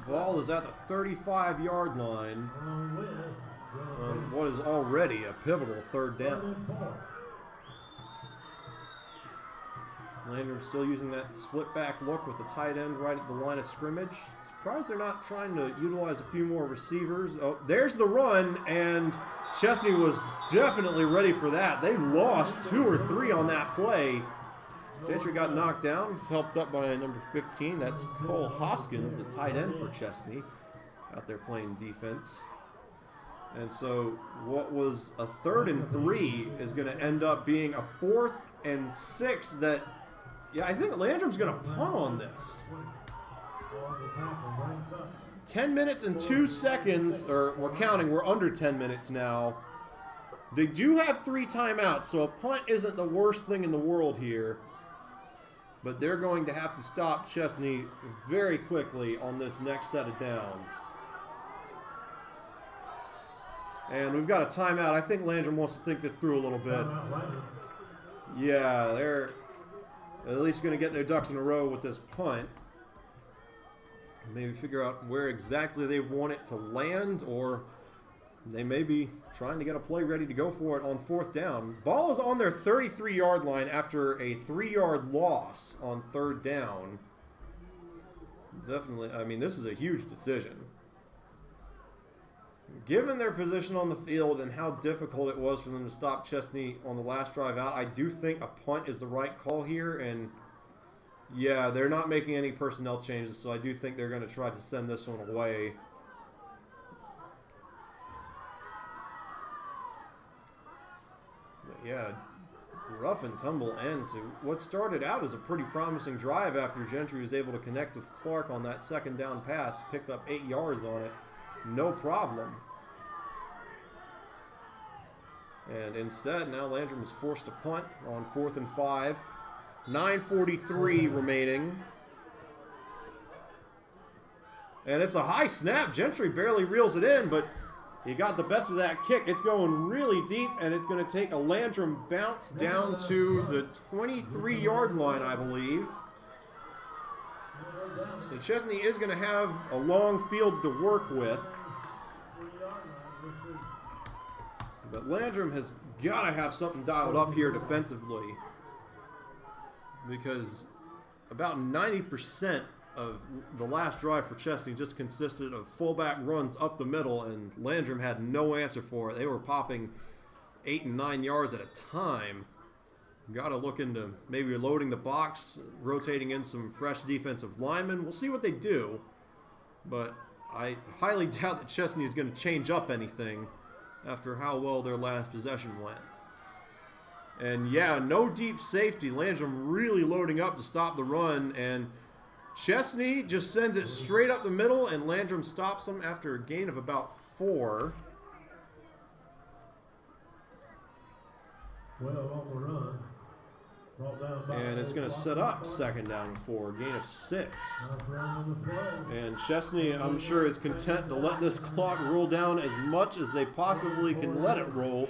Ball is at the 35-yard line on what is already a pivotal 3rd down. Landrum still using that split back look with the tight end right at the line of scrimmage. Surprised they're not trying to utilize a few more receivers. Oh, there's the run, and Chesnee was definitely ready for that. They lost 2 or 3 on that play. Gentry got knocked down. It's helped up by number 15. That's Cole Hoskins, the tight end for Chesnee, out there playing defense. And so what was a 3rd and 3 is going to end up being a 4th and 6 that, yeah, I think Landrum's going to punt on this. 10 minutes and 2 seconds, or we're counting, we're under 10 minutes now. They do have 3 timeouts, so a punt isn't the worst thing in the world here. But they're going to have to stop Chesnee very quickly on this next set of downs. And we've got a timeout. I think Landrum wants to think this through a little bit. Yeah, they're at least going to get their ducks in a row with this punt. Maybe figure out where exactly they want it to land, or they may be trying to get a play ready to go for it on 4th down. The ball is on their 33-yard line after a 3-yard loss on 3rd down. Definitely, I mean, this is a huge decision. Given their position on the field and how difficult it was for them to stop Chesnee on the last drive out, I do think a punt is the right call here. And yeah, they're not making any personnel changes, so I do think they're going to try to send this one away. But yeah, rough and tumble end to what started out as a pretty promising drive after Gentry was able to connect with Clark on that 2nd down pass, picked up 8 yards on it. No problem. And instead, now Landrum is forced to punt on 4th and 5. 9:43 remaining. And it's a high snap. Gentry barely reels it in, but he got the best of that kick. It's going really deep, and it's going to take a Landrum bounce down to the 23-yard line, I believe. So Chesnee is going to have a long field to work with. But Landrum has got to have something dialed up here defensively, because about 90% of the last drive for Chesnee just consisted of fullback runs up the middle, and Landrum had no answer for it. They were popping 8 and 9 yards at a time. Got to look into maybe loading the box, rotating in some fresh defensive linemen. We'll see what they do, but I highly doubt that Chesnee is going to change up anything after how well their last possession went. And yeah, no deep safety. Landrum really loading up to stop the run, and Chesnee just sends it straight up the middle, and Landrum stops him after a gain of about 4. Well, on the run. And it's going to set up 2nd down and 4, gain of 6. And Chesnee, I'm sure, is content to let this clock roll down as much as they possibly can let it roll.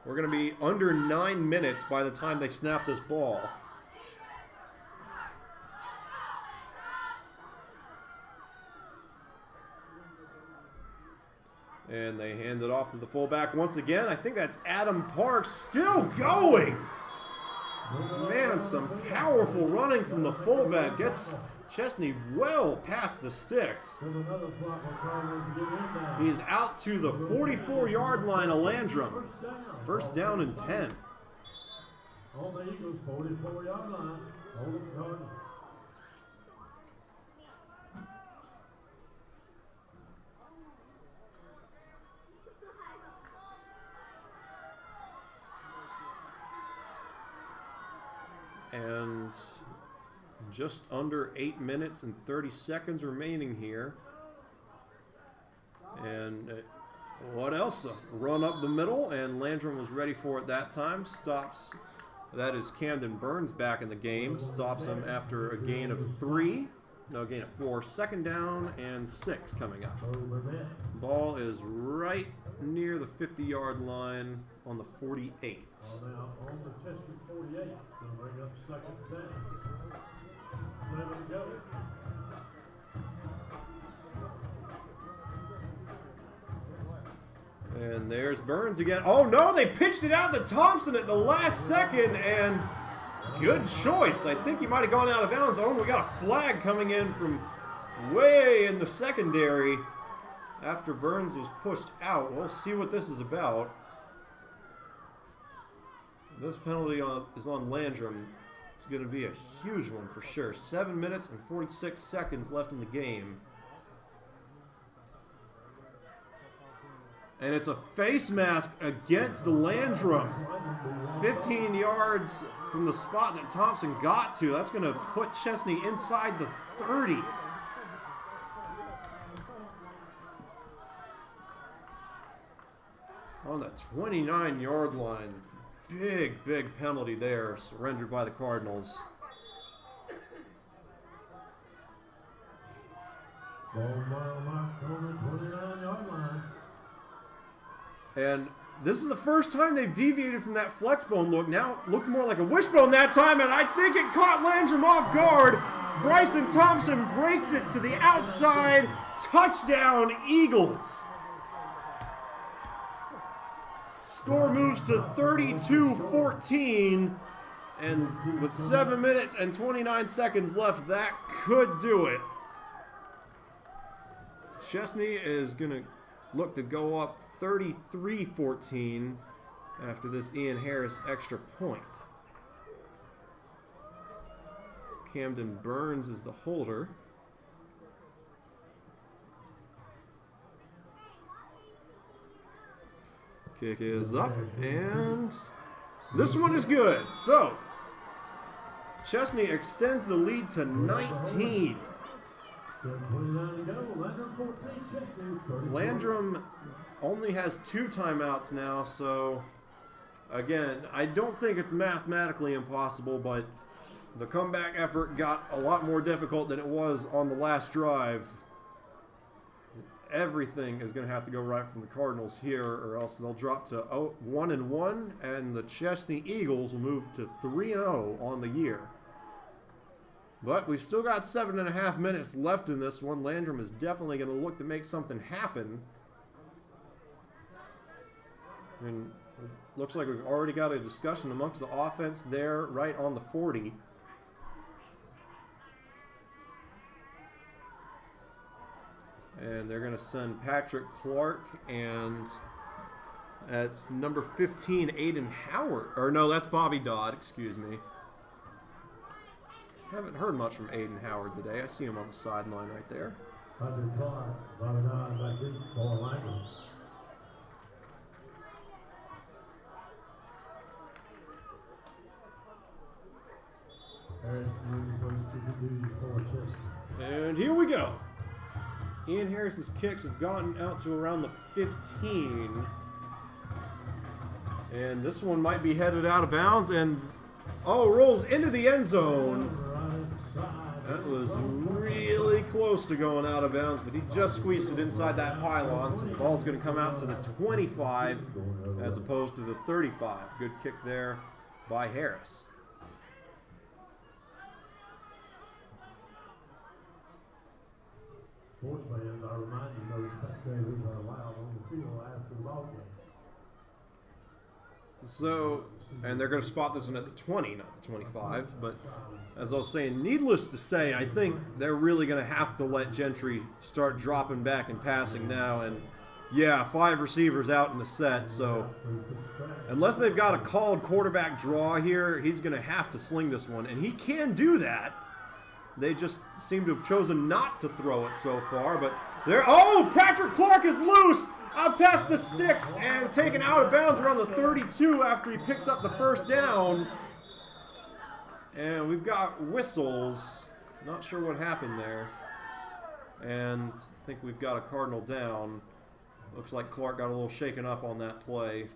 We're going to be under 9 minutes by the time they snap this ball. And they hand it off to the fullback once again. I think that's Adam Parks, still going. Man, some powerful running from the fullback. Gets Chesnee well past the sticks. He's out to the 44-yard line of Landrum. 1st down and 10. On the Eagles' 44-yard line. Hold it, Cardinals. And just under 8 minutes and 30 seconds remaining here. And what else? A run up the middle, and Landrum was ready for it that time. Stops. That is Camden Burns back in the game. Stops him after a gain of 3. No, gain of 4. Second down and 6 coming up. Ball is right near the 50-yard line on the 48. Now on the Chesnee 48. Going to bring up second down. 7 to go. And there's Burns again. Oh no, they pitched it out to Thompson at the last second, and good choice. I think he might have gone out of bounds. Oh, we got a flag coming in from way in the secondary after Burns was pushed out. We'll see what this is about. This penalty is on Landrum. It's going to be a huge one for sure. 7 minutes and 46 seconds left in the game. And it's a face mask against the Landrum. 15 yards from the spot that Thompson got to. That's going to put Chesnee inside the 30. On the 29-yard line. Big penalty there, surrendered by the Cardinals. Ball mile mark on the 29-yard line. And this is the first time they've deviated from that flex bone look. Now it looked more like a wishbone that time, and I think it caught Landrum off guard. Bryson Thompson breaks it to the outside. Touchdown, Eagles. Score moves to 32-14, and with 7 minutes and 29 seconds left, that could do it. Chesnee is going to look to go up 33-14 after this Ian Harris extra point. Camden Burns is the holder. Kick is up, and this one is good. So, Chesnee extends the lead to 19. Landrum only has 2 timeouts now, so again, I don't think it's mathematically impossible, but the comeback effort got a lot more difficult than it was on the last drive. Everything is going to have to go right from the Cardinals here, or else they'll drop to 1-1, and the Chesnee Eagles will move to 3-0 on the year. But we've still got 7.5 minutes left in this one. Landrum is definitely going to look to make something happen. And it looks like we've already got a discussion amongst the offense there right on the 40. And they're going to send Patrick Clark, and that's number 15, Aiden Howard. Or no, that's Bobby Dodd, excuse me. Haven't heard much from Aiden Howard today. I see him on the sideline right there. Patrick Clark, Bobby Dodd, back in for Landrum. And here we go. Ian Harris's kicks have gotten out to around the 15. And this one might be headed out of bounds, and rolls into the end zone. That was really close to going out of bounds, but he just squeezed it inside that pylon, so the ball's going to come out to the 25 as opposed to the 35. Good kick there by Harris. Sports fans, I remind you, no spectators are allowed on the field after the ball game. So, and they're going to spot this one at the 20, not the 25. But as I was saying, needless to say, I think they're really going to have to let Gentry start dropping back and passing now. And yeah, 5 receivers out in the set. So unless they've got a called quarterback draw here, he's going to have to sling this one. And he can do that. They just seem to have chosen not to throw it so far. But there, Patrick Clark is loose. Up past the sticks and taken out of bounds around the 32 after he picks up the first down. And we've got whistles. Not sure what happened there. And I think we've got a Cardinal down. Looks like Clark got a little shaken up on that play.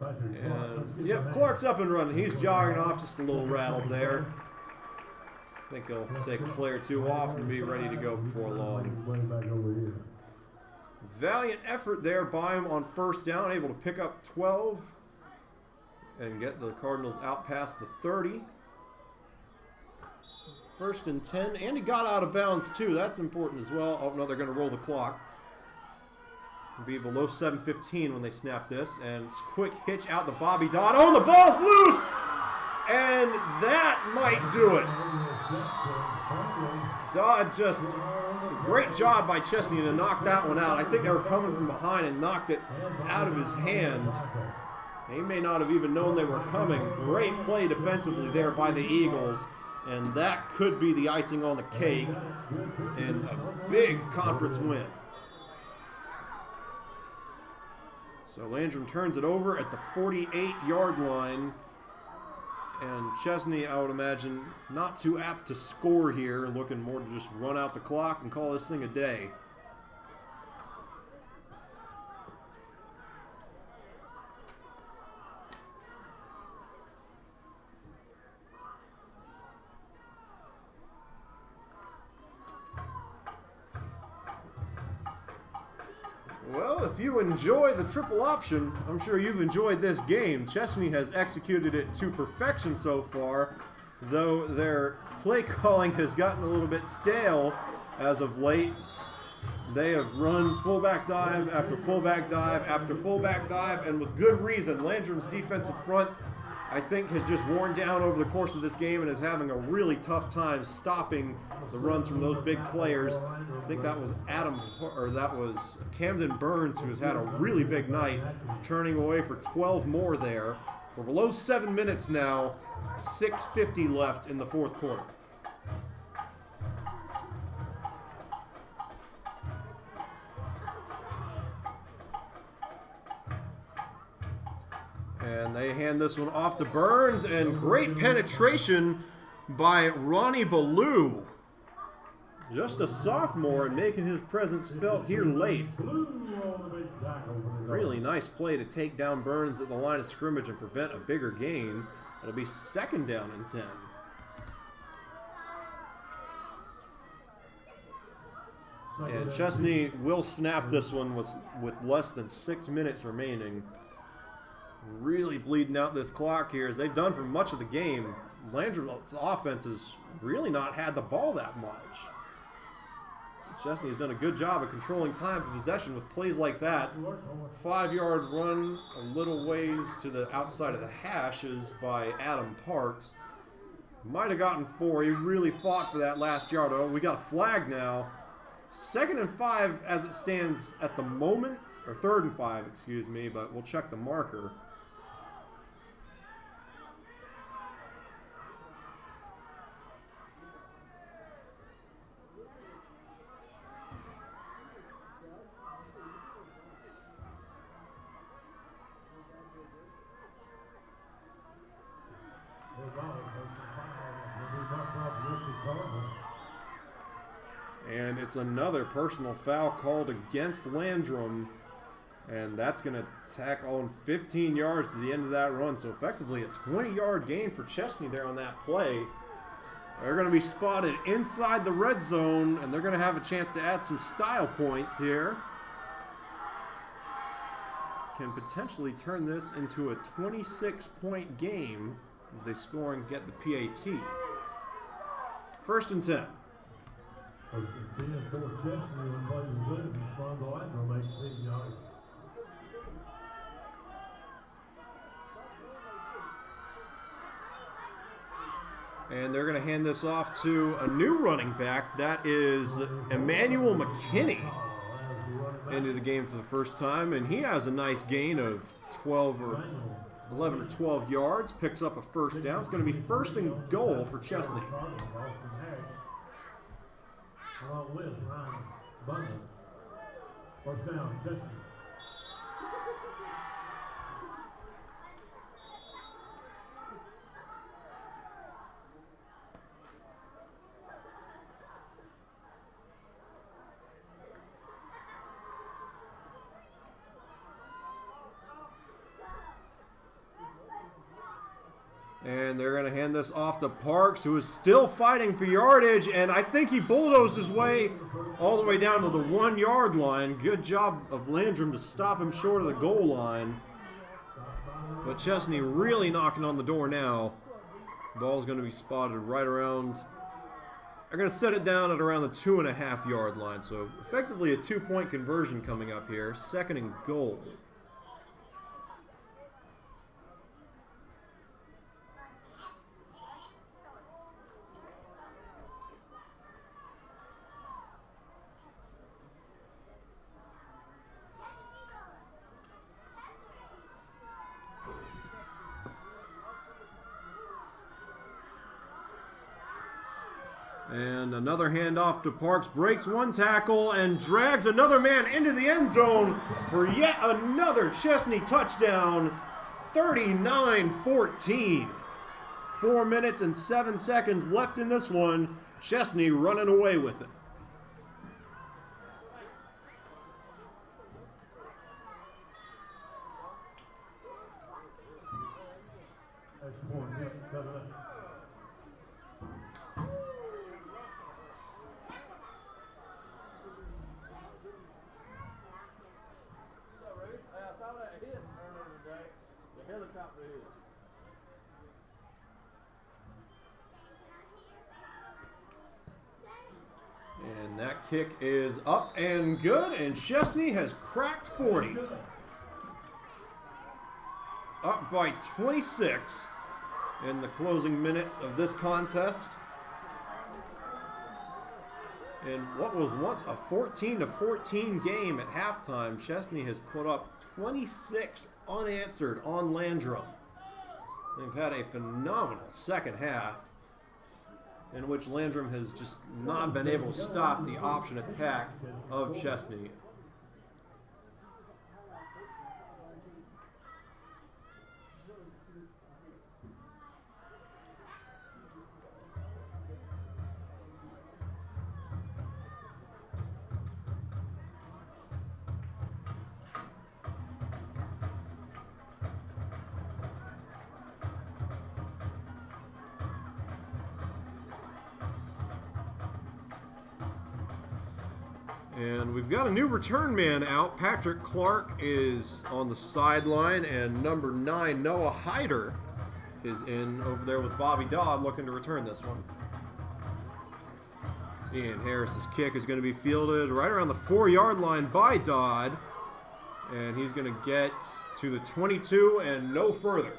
And, yep, Clark's up and running. He's jogging off, just a little rattled there. I think he'll take a play or two off and be ready to go before long. Valiant effort there by him on first down, able to pick up 12 and get the Cardinals out past the 30. First and 10, and he got out of bounds too. That's important as well. Oh, no, they're going to roll the clock. Be below 7:15 when they snap this, and quick hitch out to Bobby Dodd. Oh, the ball's loose, and that might do it. Dodd just great job by Chesnee to knock that one out. I think they were coming from behind and knocked it out of his hand. He may not have even known they were coming. Great play defensively there by the Eagles, and that could be the icing on the cake and a big conference win. So Landrum turns it over at the 48-yard line. And Chesnee, I would imagine, not too apt to score here, looking more to just run out the clock and call this thing a day. Well, if you enjoy the triple option, I'm sure you've enjoyed this game. Chesnee has executed it to perfection so far, though their play calling has gotten a little bit stale as of late. They have run fullback dive after fullback dive after fullback dive, and with good reason. Landrum's defensive front, I think, has just worn down over the course of this game and is having a really tough time stopping the runs from those big players. I think that was Camden Burns, who has had a really big night, churning away for 12 more there. We're below 7 minutes now, 6:50 left in the fourth quarter. And they hand this one off to Burns, and great penetration by Ronnie Ballou. Just a sophomore and making his presence felt here late. Really nice play to take down Burns at the line of scrimmage and prevent a bigger gain. It'll be second down and 10. And Chesnee will snap this one with less than 6 minutes remaining. Really bleeding out this clock here, as they've done for much of the game. Landrum's offense has really not had the ball that much. Chesnee has done a good job of controlling time of possession with plays like that. 5-yard run a little ways to the outside of the hashes by Adam Parks. Might have gotten 4. He really fought for that last yard. Oh, we got a flag now. 2nd and 5 as it stands at the moment, or 3rd and 5, excuse me, but we'll check the marker. And it's another personal foul called against Landrum, and that's going to tack on 15 yards to the end of that run. So effectively a 20-yard gain for Chesnee there on that play. They're going to be spotted inside the red zone, and they're going to have a chance to add some style points here. Can potentially turn this into a 26-point game if they score and get the PAT. 1st and 10. And they're going to hand this off to a new running back. That is Emmanuel McKinney into the game for the first time. And he has a nice gain of 11 or 12 yards. Picks up a first down. It's going to be 1st and goal for Chesnee. First down, Chesnee. And they're going to hand this off to Parks, who is still fighting for yardage. And I think he bulldozed his way all the way down to the 1 yard line. Good job of Landrum to stop him short of the goal line. But Chesnee really knocking on the door now. Ball's going to be spotted right around. They're going to set it down at around the 2.5 yard line. So effectively a 2-point conversion coming up here. 2nd and goal. And another handoff to Parks, breaks one tackle and drags another man into the end zone for yet another Chesnee touchdown, 39-14. 4 minutes and 7 seconds left in this one. Chesnee running away with it. And that kick is up and good, and Chesnee has cracked 40. Up by 26 in the closing minutes of this contest. In what was once a 14-14 game at halftime, Chesnee has put up 26 unanswered on Landrum. They've had a phenomenal second half in which Landrum has just not been able to stop the option attack of Chesnee. And we've got a new return man out. Patrick Clark is on the sideline, and number 9, Noah Hyder, is in over there with Bobby Dodd looking to return this one. Ian Harris's kick is going to be fielded right around the 4 yard line by Dodd. And he's going to get to the 22 and no further.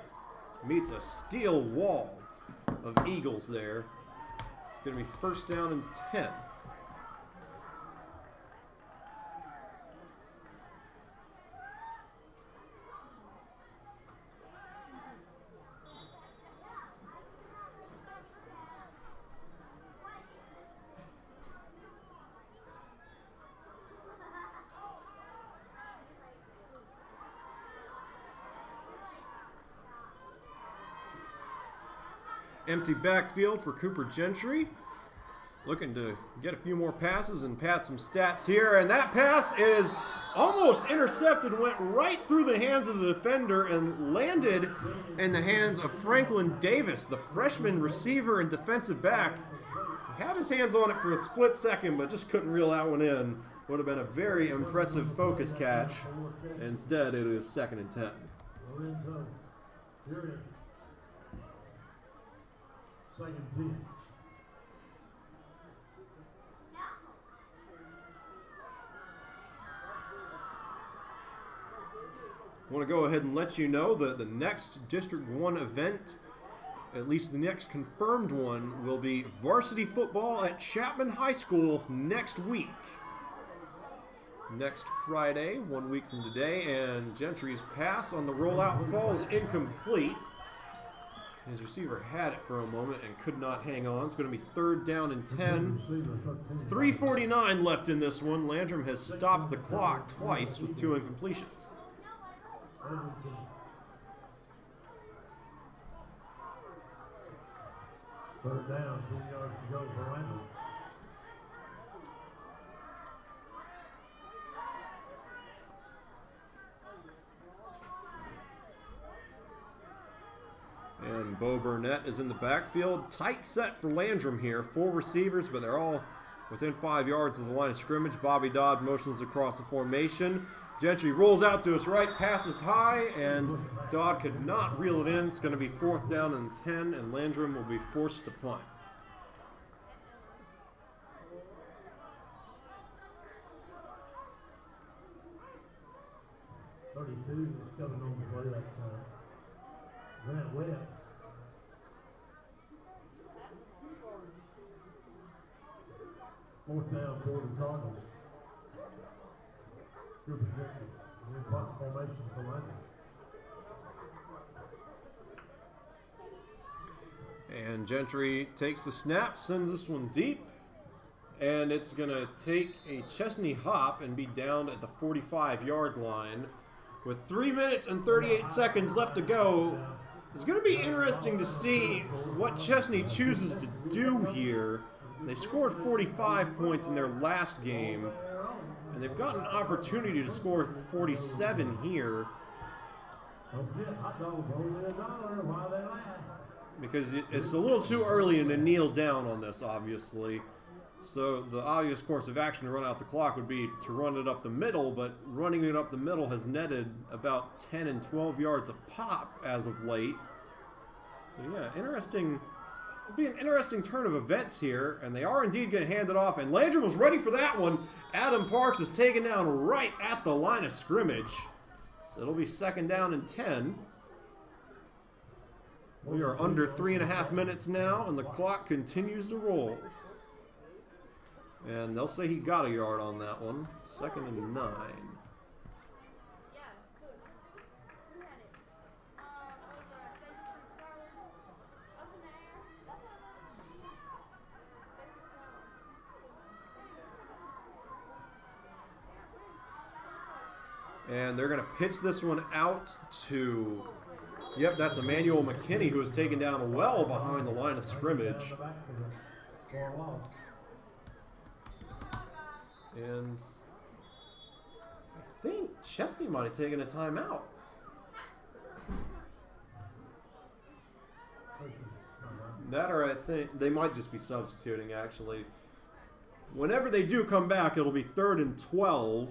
Meets a steel wall of Eagles there. Going to be 1st down and 10. Empty backfield for Cooper Gentry. Looking to get a few more passes and pad some stats here. And that pass is almost intercepted, went right through the hands of the defender and landed in the hands of Franklin Davis, the freshman receiver and defensive back. He had his hands on it for a split second, but just couldn't reel that one in. Would have been a very impressive focus catch. Instead, it is 2nd and 10. Second 10. I want to go ahead and let you know that the next District 1 event, at least the next confirmed one, will be varsity football at Chapman High School next week. Next Friday, 1 week from today, and Gentry's pass on the rollout falls incomplete. His receiver had it for a moment and could not hang on. It's going to be 3rd down and 10. 3:49 left in this one. Landrum has stopped the clock twice with 2 incompletions. 3rd down, 2 yards to go for Landrum. And Bo Burnett is in the backfield. Tight set for Landrum here. 4 receivers, but they're all within 5 yards of the line of scrimmage. Bobby Dodd motions across the formation. Gentry rolls out to his right, passes high, and Dodd could not reel it in. It's going to be 4th down and 10, and Landrum will be forced to punt. Is coming on the play that time. Grant Webb. Fourth down for the Cardinals. Good projection. In punt formation for Landrum. And Gentry takes the snap, sends this one deep, and it's going to take a Chesnee hop and be down at the 45-yard line. With 3 minutes and 38 seconds left to go, it's going to be interesting to see what Chesnee chooses to do here. They scored 45 points in their last game, and they've got an opportunity to score 47 here. Because it's a little too early to kneel down on this, obviously. So the obvious course of action to run out the clock would be to run it up the middle, but running it up the middle has netted about 10 and 12 yards a pop as of late. So yeah, interesting. It'll be an interesting turn of events here, and they are indeed going to hand it off. And Landrum was ready for that one. Adam Parks is taken down right at the line of scrimmage. So it'll be 2nd down and 10. We are under 3.5 minutes now, and the clock continues to roll. And they'll say he got a yard on that one. 2nd and 9. And they're going to pitch this one out to, yep, that's Emmanuel McKinney, who was taken down well behind the line of scrimmage. And I think Chesnee might have taken a timeout. That, or I think they might just be substituting, actually. Whenever they do come back, it'll be 3rd and 12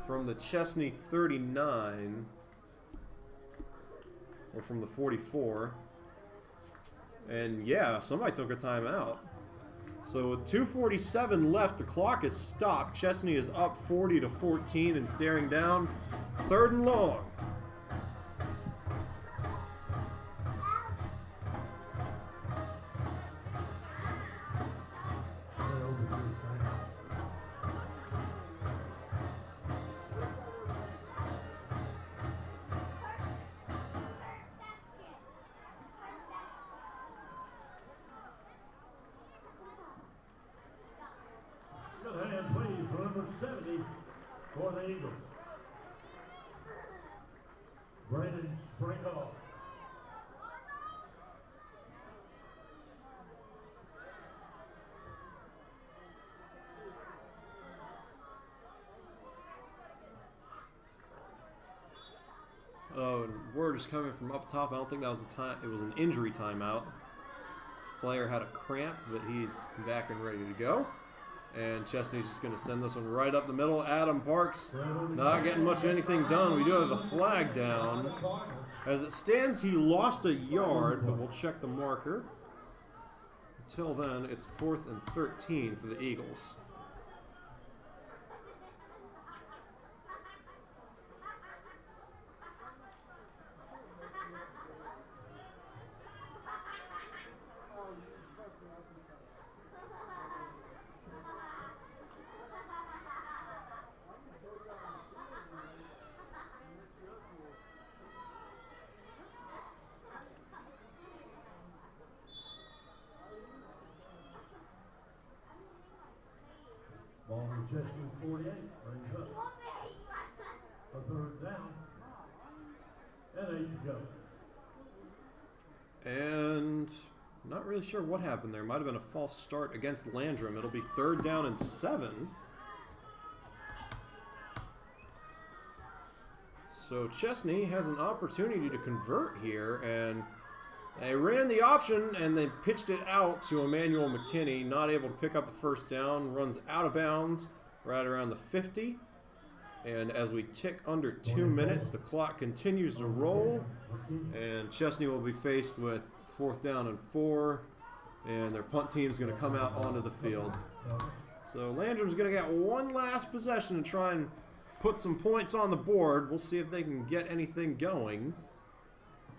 from the Chesnee 39, or from the 44. And yeah, somebody took a timeout. So with 2:47 left, the clock is stopped. Chesnee is up 40-14 and staring down. 3rd and long. For the Eagles. Brandon Sprinkle. Oh, and word is coming from up top. I don't think that was a time. It was an injury timeout. Player had a cramp, but he's back and ready to go. And Chesnee's just going to send this one right up the middle. Adam Parks not getting much of anything done. We do have a flag down. As it stands, he lost a yard, but we'll check the marker. Until then, it's 4th and 13 for the Eagles. Ball from Chesnee 48, brings up a 3rd down and 8 to go. And not really sure what happened there. Might have been a false start against Landrum. It'll be 3rd down and 7. So Chesnee has an opportunity to convert here, and They ran the option and they pitched it out to Emmanuel McKinney, not able to pick up the first down, runs out of bounds right around the 50. And as we tick under 2 minutes, the clock continues to roll, and Chesnee will be faced with 4th down and 4, and their punt team is going to come out onto the field. So Landrum's going to get one last possession to try and put some points on the board. We'll see if they can get anything going.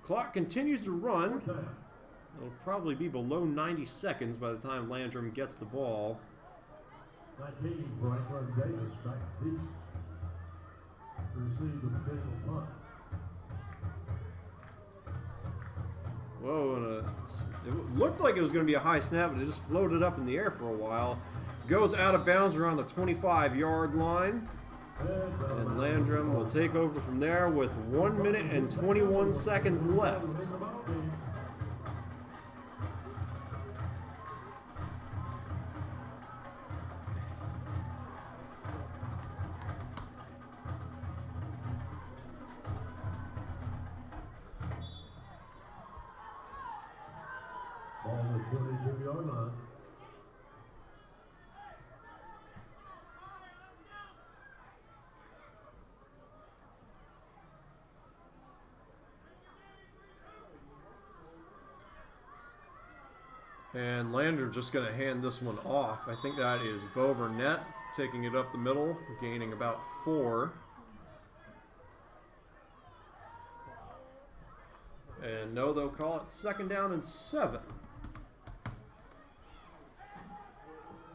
Clock continues to run. It'll probably be below 90 seconds by the time Landrum gets the ball. Whoa, and it looked like it was going to be a high snap, but it just floated up in the air for a while. Goes out of bounds around the 25-yard line. And Landrum will take over from there with 1 minute and 21 seconds left. Ball at the 22-yard line. And Landrum just going to hand this one off. I think that is Bo Burnett taking it up the middle, gaining about 4. And no, they'll call it 2nd down and 7.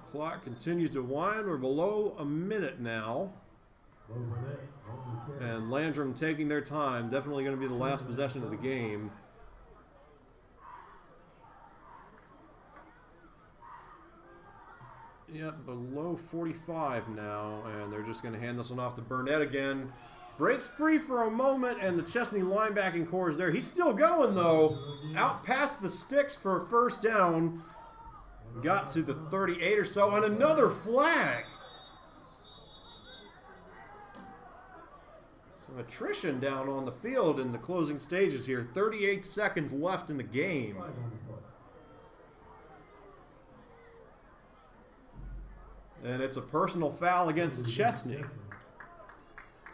Clock continues to wind. We're below a minute now. And Landrum taking their time. Definitely going to be the last possession of the game. Yep, below 45 now, and they're just going to hand this one off to Burnett again. Breaks free for a moment, and the Chesnee linebacking core is there. He's still going, though. Out past the sticks for a 1st down. Got to the 38 or so, and another flag. Some attrition down on the field in the closing stages here. 38 seconds left in the game. And it's a personal foul against Chesnee.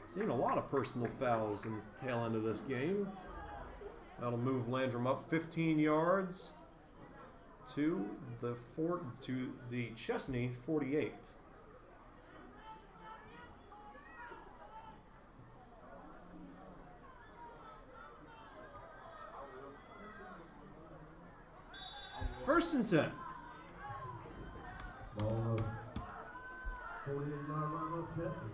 Seen a lot of personal fouls in the tail end of this game. That'll move Landrum up 15 yards to the Chesnee 48. First and 10. Ball 48-yard line of Chesnee.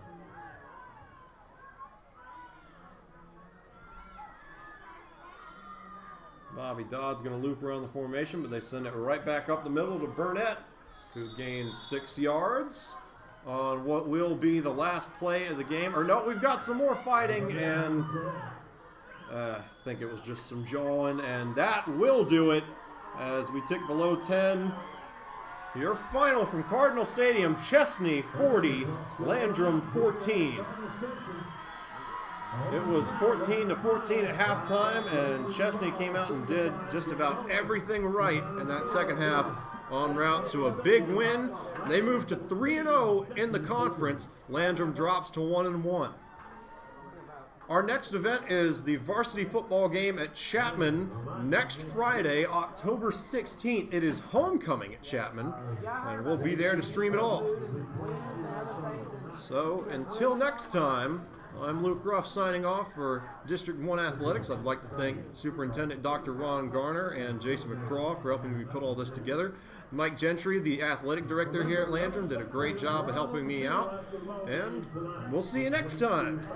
Bobby Dodd's going to loop around the formation, but they send it right back up the middle to Burnett, who gains 6 yards on what will be the last play of the game. Or no, we've got some more fighting, and I think it was just some jawing, and that will do it as we tick below 10. Your final from Cardinal Stadium: Chesnee 40, Landrum 14. It was 14-14 at halftime, and Chesnee came out and did just about everything right in that second half, en route to a big win. They moved to 3-0 in the conference. Landrum drops to 1-1. Our next event is the varsity football game at Chapman next Friday, October 16th. It is homecoming at Chapman, and we'll be there to stream it all. So until next time, I'm Luke Ruff signing off for District 1 Athletics. I'd like to thank Superintendent Dr. Ron Garner and Jason McCraw for helping me put all this together. Mike Gentry, the athletic director here at Landrum, did a great job of helping me out. And we'll see you next time.